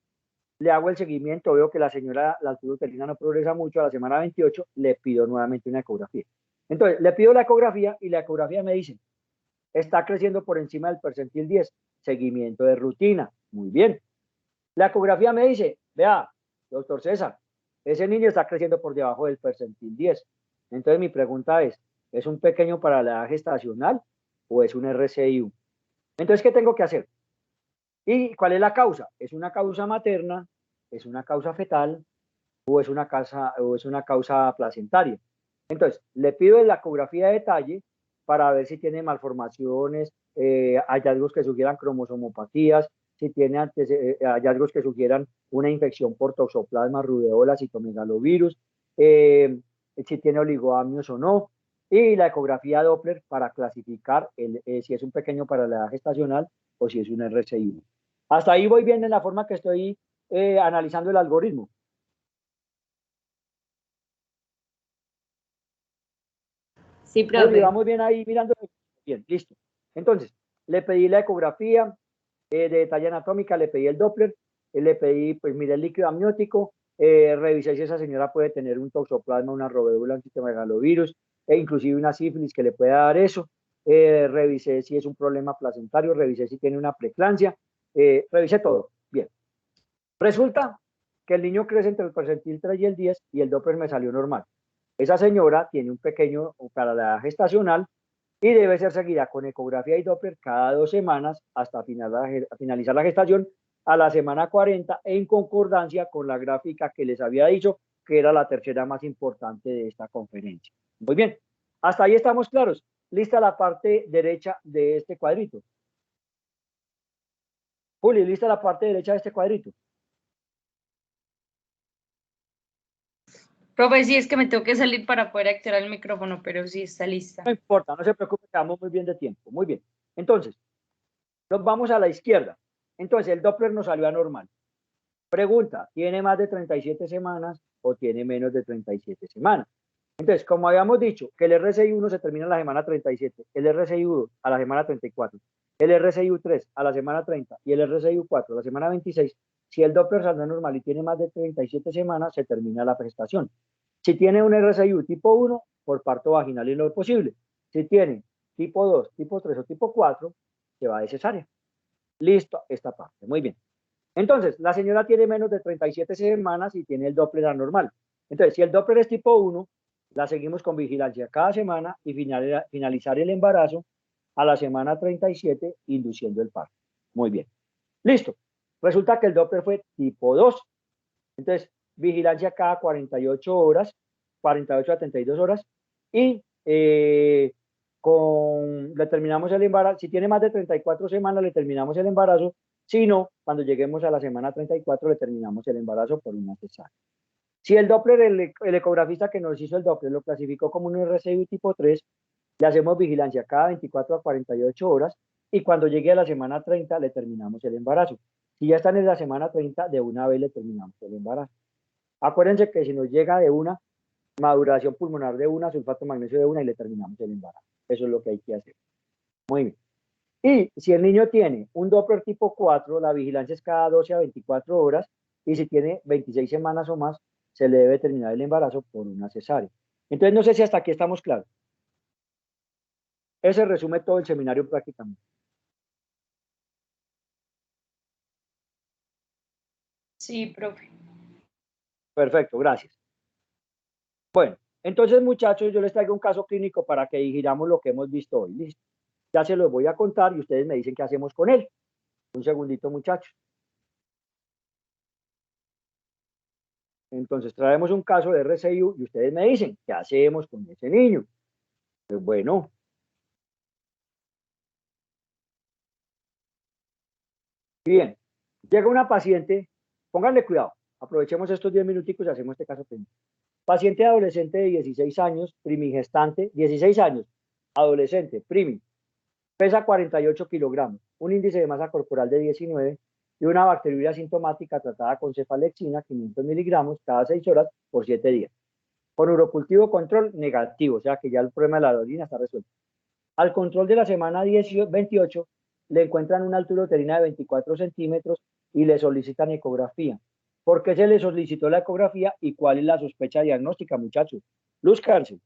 le hago el seguimiento, veo que la señora, la altura uterina no progresa mucho, a la semana 28 le pido nuevamente una ecografía. Entonces, le pido la ecografía y la ecografía me dice, está creciendo por encima del percentil 10, seguimiento de rutina, muy bien. La ecografía me dice, vea, doctor César, ese niño está creciendo por debajo del percentil 10. Entonces mi pregunta ¿es un pequeño para la edad gestacional o es un RCIU? Entonces, ¿qué tengo que hacer? ¿Y cuál es la causa? ¿Es una causa materna? ¿Es una causa fetal? ¿O es una causa placentaria? Entonces, le pido la ecografía de detalle para ver si tiene malformaciones, hallazgos que sugieran cromosomopatías, si tiene hallazgos que sugieran una infección por toxoplasma, rubeola, citomegalovirus, si tiene oligoamnios o no, y la ecografía Doppler para clasificar si es un pequeño para la edad gestacional o si es un RCI. Hasta ahí voy bien en la forma que estoy analizando el algoritmo. Sí, profe. Vamos bien ahí mirando. Bien, listo. Entonces, le pedí la ecografía de detalle anatómica, le pedí el Doppler, le pedí, pues mire el líquido amniótico, revisé si esa señora puede tener un toxoplasma, una robeola, un citomegalovirus, e inclusive una sífilis que le pueda dar eso. Revisé si es un problema placentario, revisé si tiene una preeclampsia, revisé todo. Bien. Resulta que el niño crece entre el percentil 3 y el 10 y el Doppler me salió normal. Esa señora tiene un pequeño para la edad gestacional y debe ser seguida con ecografía y Doppler cada 2 semanas hasta finalizar la gestación a la semana 40 en concordancia con la gráfica que les había dicho que era la tercera más importante de esta conferencia. Muy bien, hasta ahí estamos claros. Lista la parte derecha de este cuadrito. Juli, lista la parte derecha de este cuadrito. Profe, sí, es que me tengo que salir para poder activar el micrófono, pero sí está lista. No importa, no se preocupe, quedamos muy bien de tiempo. Muy bien. Entonces, nos vamos a la izquierda. Entonces, el Doppler nos salió anormal. Pregunta, ¿tiene más de 37 semanas o tiene menos de 37 semanas? Entonces, como habíamos dicho, que el RCI1 se termina en la semana 37, el RCI2 a la semana 34, el RCI3 a la semana 30 y el RCI4 a la semana 26, si el Doppler salió normal y tiene más de 37 semanas, se termina la gestación. Si tiene un RCI tipo 1, por parto vaginal en lo posible. Si tiene tipo 2, tipo 3 o tipo 4, se va de cesárea. Listo, esta parte. Muy bien. Entonces, la señora tiene menos de 37 semanas y tiene el Doppler anormal. Entonces, si el Doppler es tipo 1, la seguimos con vigilancia cada semana y finalizar el embarazo a la semana 37, induciendo el parto. Muy bien. Listo. Resulta que el Doppler fue tipo 2. Entonces, vigilancia cada 48 horas, 48 a 32 horas, y le terminamos el embarazo. Si tiene más de 34 semanas, le terminamos el embarazo. Si no, cuando lleguemos a la semana 34, le terminamos el embarazo por una cesárea. Si el Doppler, el ecografista que nos hizo el Doppler, lo clasificó como un RCI tipo 3, le hacemos vigilancia cada 24 a 48 horas y cuando llegue a la semana 30 le terminamos el embarazo. Si ya están en la semana 30, de una vez le terminamos el embarazo. Acuérdense que si nos llega de una, maduración pulmonar de una, sulfato magnesio de una y le terminamos el embarazo. Eso es lo que hay que hacer. Muy bien. Y si el niño tiene un Doppler tipo 4, la vigilancia es cada 12 a 24 horas y si tiene 26 semanas o más, se le debe terminar el embarazo por una cesárea. Entonces, no sé si hasta aquí estamos claros. Ese resume todo el seminario prácticamente. Sí, profe. Perfecto, gracias. Bueno, entonces muchachos, yo les traigo un caso clínico para que digiramos lo que hemos visto hoy. Listo. Ya se los voy a contar y ustedes me dicen qué hacemos con él. Un segundito, muchachos. Entonces traemos un caso de RCIU y ustedes me dicen qué hacemos con ese niño. Pues bueno. Bien. Llega una paciente, pónganle cuidado, aprovechemos estos 10 minuticos y hacemos este caso clínico. Paciente adolescente de 16 años, primigestante, 16 años, adolescente, primi, pesa 48 kilogramos, un índice de masa corporal de 19 y una bacteriuria asintomática tratada con cefalexina, 500 miligramos cada 6 horas por 7 días. Con urocultivo control negativo, o sea que ya el problema de la orina está resuelto. Al control de la semana 28 le encuentran una altura uterina de 24 centímetros y le solicitan ecografía. ¿Por qué se le solicitó la ecografía y cuál es la sospecha diagnóstica, muchachos? Luz Cárcel,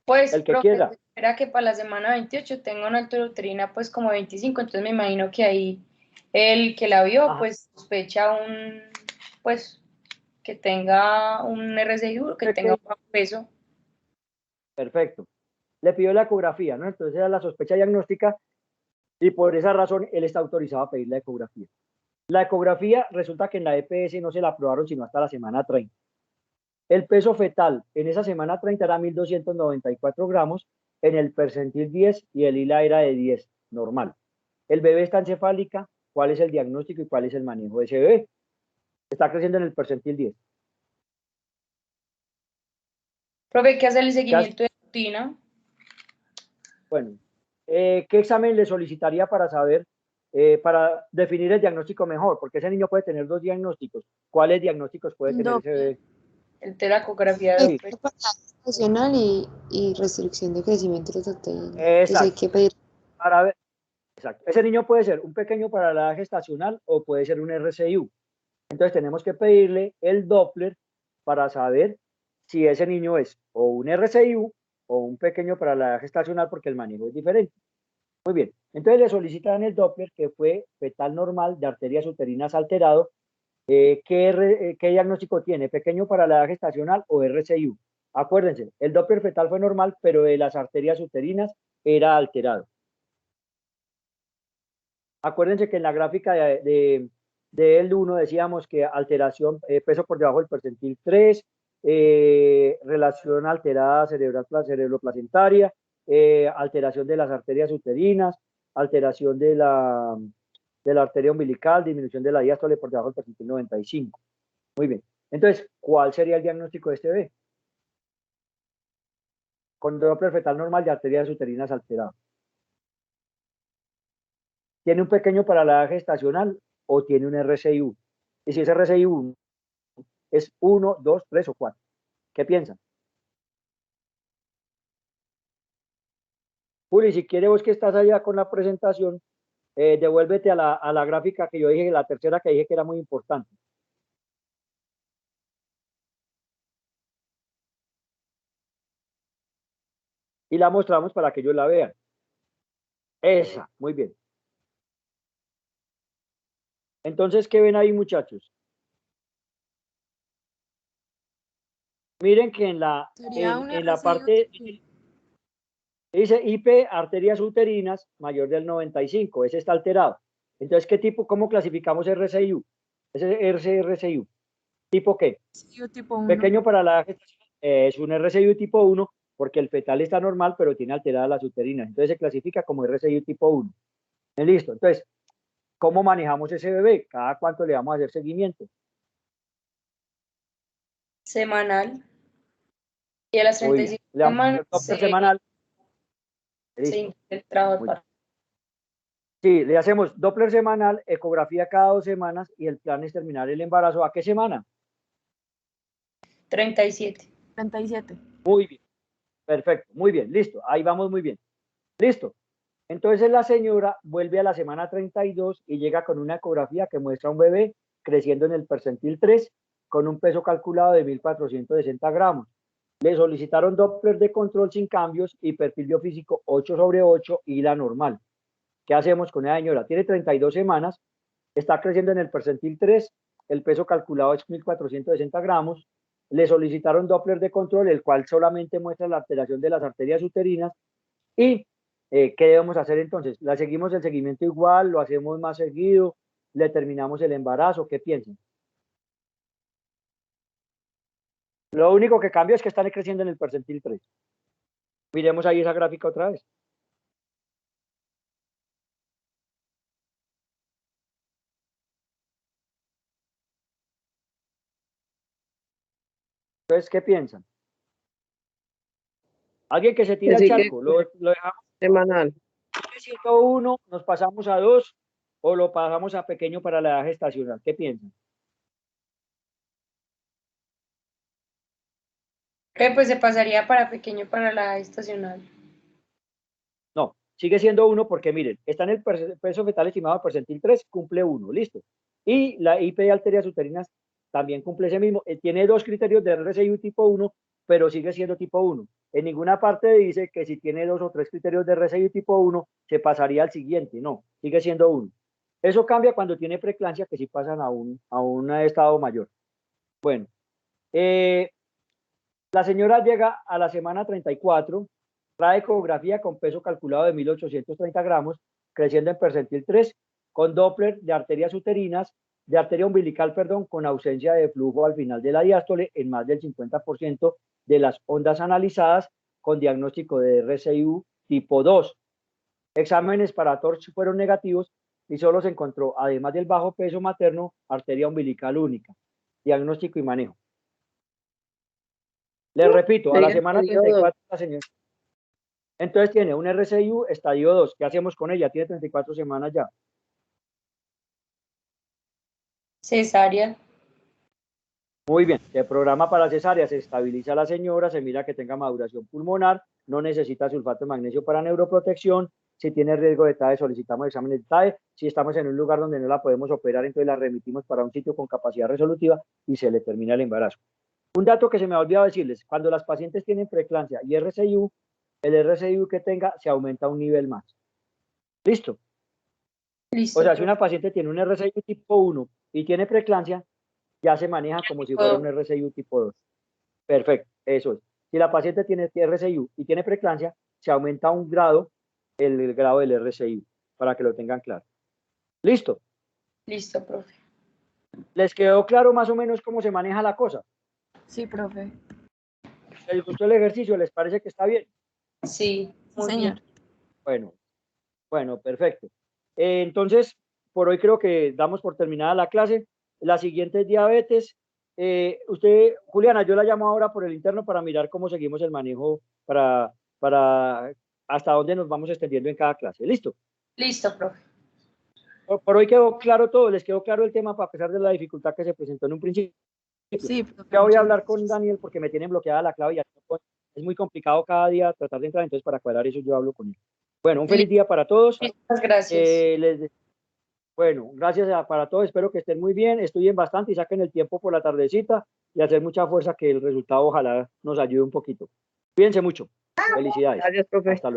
Pues, el que profe, quiera. se espera que para la semana 28 tenga una altonutrina pues como 25, entonces me imagino que ahí el que la vio Ajá. pues sospecha pues que tenga un RSI, que tenga un bajo peso. Perfecto. Le pidió la ecografía, ¿no? Entonces era la sospecha diagnóstica y por esa razón él está autorizado a pedir la ecografía. La ecografía resulta que en la EPS no se la aprobaron sino hasta la semana 30. El peso fetal en esa semana 30 era 1.294 gramos, en el percentil 10 y el ILA era de 10, normal. El bebé está encefálica, ¿cuál es el diagnóstico y cuál es el manejo de ese bebé? Está creciendo en el percentil 10. Profe, hay que hacer el seguimiento de rutina. Bueno, ¿qué examen le solicitaría para saber, para definir el diagnóstico mejor? Porque ese niño puede tener dos diagnósticos. ¿Cuáles diagnósticos puede tener ese bebé? El de la ecografía de Doppler. Estacional y restricción de crecimiento de proteínas. Entonces hay Exacto. que pedir. Para ver, exacto. Ese niño puede ser un pequeño para la edad gestacional o puede ser un RCIU. Entonces tenemos que pedirle el Doppler para saber si ese niño es o un RCIU o un pequeño para la edad gestacional porque el manejo es diferente. Muy bien. Entonces le solicitan el Doppler que fue fetal normal de arterias uterinas alterado. ¿Qué diagnóstico tiene? ¿Pequeño para la edad gestacional o RCIU? Acuérdense, el Doppler fetal fue normal, pero de las arterias uterinas era alterado. Acuérdense que en la gráfica de L1 decíamos que alteración, peso por debajo del percentil 3, relación alterada cerebroplacentaria, alteración de las arterias uterinas, alteración de la arteria umbilical, disminución de la diástole por debajo del percentil 95. Muy bien. Entonces, ¿cuál sería el diagnóstico de este bebé? Con Doppler fetal normal de arterias uterinas alteradas. ¿Tiene un pequeño para la edad gestacional o tiene un RCIU? Y si ese RCIU es 1, 2, 3 o 4. ¿Qué piensan? Juli, si quieres vos que estás allá con la presentación, devuélvete a la gráfica que yo dije, la tercera que dije que era muy importante. Y la mostramos para que ellos la vean. Esa, muy bien. Entonces, ¿qué ven ahí, muchachos? Miren que en la parte dice IP, arterias uterinas, mayor del 95, ese está alterado. Entonces, cómo clasificamos RCIU? Ese RCIU, ¿tipo qué? Tipo 1. Pequeño para la gestación, es un RCIU tipo 1, porque el fetal está normal, pero tiene alteradas las uterinas. Entonces, se clasifica como RCIU tipo 1. Listo. Entonces, ¿cómo manejamos ese bebé? ¿Cada cuánto le vamos a hacer seguimiento? Semanal. Y a las Muy bien. 35 Le damos semanas el Doppler semanal. se Listo. el trabajo. Muy bien. Sí, le hacemos Doppler semanal, ecografía cada 2 semanas y el plan es terminar el embarazo. ¿A qué semana? 37. 37. Muy bien. Perfecto. Muy bien. Listo. Ahí vamos muy bien. Listo. Entonces la señora vuelve a la semana 32 y llega con una ecografía que muestra a un bebé creciendo en el percentil 3 con un peso calculado de 1.460 gramos. Le solicitaron Doppler de control sin cambios y perfil biofísico 8/8 y la normal. ¿Qué hacemos con esa señora? Tiene 32 semanas, está creciendo en el percentil 3, el peso calculado es 1.460 gramos. Le solicitaron Doppler de control, el cual solamente muestra la alteración de las arterias uterinas. ¿Y qué debemos hacer entonces? ¿La seguimos el seguimiento igual? ¿Lo hacemos más seguido? ¿Le terminamos el embarazo? ¿Qué piensan? Lo único que cambia es que están creciendo en el percentil 3. Miremos ahí esa gráfica otra vez. Entonces, ¿qué piensan? Alguien que se tira al charco, lo dejamos semanal. 101, nos pasamos a 2 o lo pasamos a pequeño para la edad gestacional. ¿Qué piensan? Pues se pasaría para pequeño para la estacional. No, sigue siendo 1 porque miren, está en el peso fetal estimado percentil 3, cumple 1, listo. Y la IP de arterias uterinas también cumple ese mismo, tiene 2 criterios de RSIU tipo 1, pero sigue siendo tipo 1. En ninguna parte dice que si tiene 2 o 3 criterios de RSIU tipo 1, se pasaría al siguiente, no, sigue siendo 1. Eso cambia cuando tiene preeclampsia, que sí pasan a un estado mayor. Bueno, la señora llega a la semana 34, trae ecografía con peso calculado de 1830 gramos, creciendo en percentil 3, con Doppler de arterias uterinas, de arteria umbilical, perdón, con ausencia de flujo al final de la diástole en más del 50% de las ondas analizadas, con diagnóstico de RSIU tipo 2. Exámenes para TORCH fueron negativos y solo se encontró, además del bajo peso materno, arteria umbilical única. Diagnóstico y manejo. Les repito, a la semana 34 la señora. Entonces tiene un RSIU estadio 2. ¿Qué hacemos con ella? Tiene 34 semanas ya. Cesárea. Muy bien, se programa para cesárea, se estabiliza a la señora, se mira que tenga maduración pulmonar, no necesita sulfato de magnesio para neuroprotección. Si tiene riesgo de TAE, solicitamos exámenes de TAE. Si estamos en un lugar donde no la podemos operar, entonces la remitimos para un sitio con capacidad resolutiva y se le termina el embarazo. Un dato que se me ha olvidado decirles, cuando las pacientes tienen preeclampsia y RSIU, el RSIU que tenga se aumenta un nivel más. ¿Listo? Listo. O sea, si una paciente tiene un RSIU tipo 1 y tiene preeclampsia, ya se maneja como si fuera un RSIU tipo 2. Perfecto, eso es. Si la paciente tiene RSIU y tiene preeclampsia, se aumenta un grado el grado del RSIU, para que lo tengan claro. ¿Listo? Listo, profe. ¿Les quedó claro más o menos cómo se maneja la cosa? Sí, profe. ¿Les gustó el ejercicio? ¿Les parece que está bien? Sí, muy Señor. bien. Bueno, perfecto. Entonces, por hoy creo que damos por terminada la clase. La siguiente es diabetes. Usted, Juliana, yo la llamo ahora por el interno para mirar cómo seguimos el manejo para hasta dónde nos vamos extendiendo en cada clase. ¿Listo? Listo, profe. Por hoy quedó claro todo. ¿Les quedó claro el tema a pesar de la dificultad que se presentó en un principio? Sí, profe. Ya voy a muchas hablar gracias. con Daniel porque me tienen bloqueada la clave y es muy complicado cada día tratar de entrar, entonces para aclarar eso yo hablo con él. Bueno, un feliz día para todos. Muchas gracias. Bueno, gracias para todos, espero que estén muy bien, estudien bastante y saquen el tiempo por la tardecita y hacer mucha fuerza que el resultado ojalá nos ayude un poquito. Cuídense mucho. Felicidades. Gracias, profe. Hasta luego.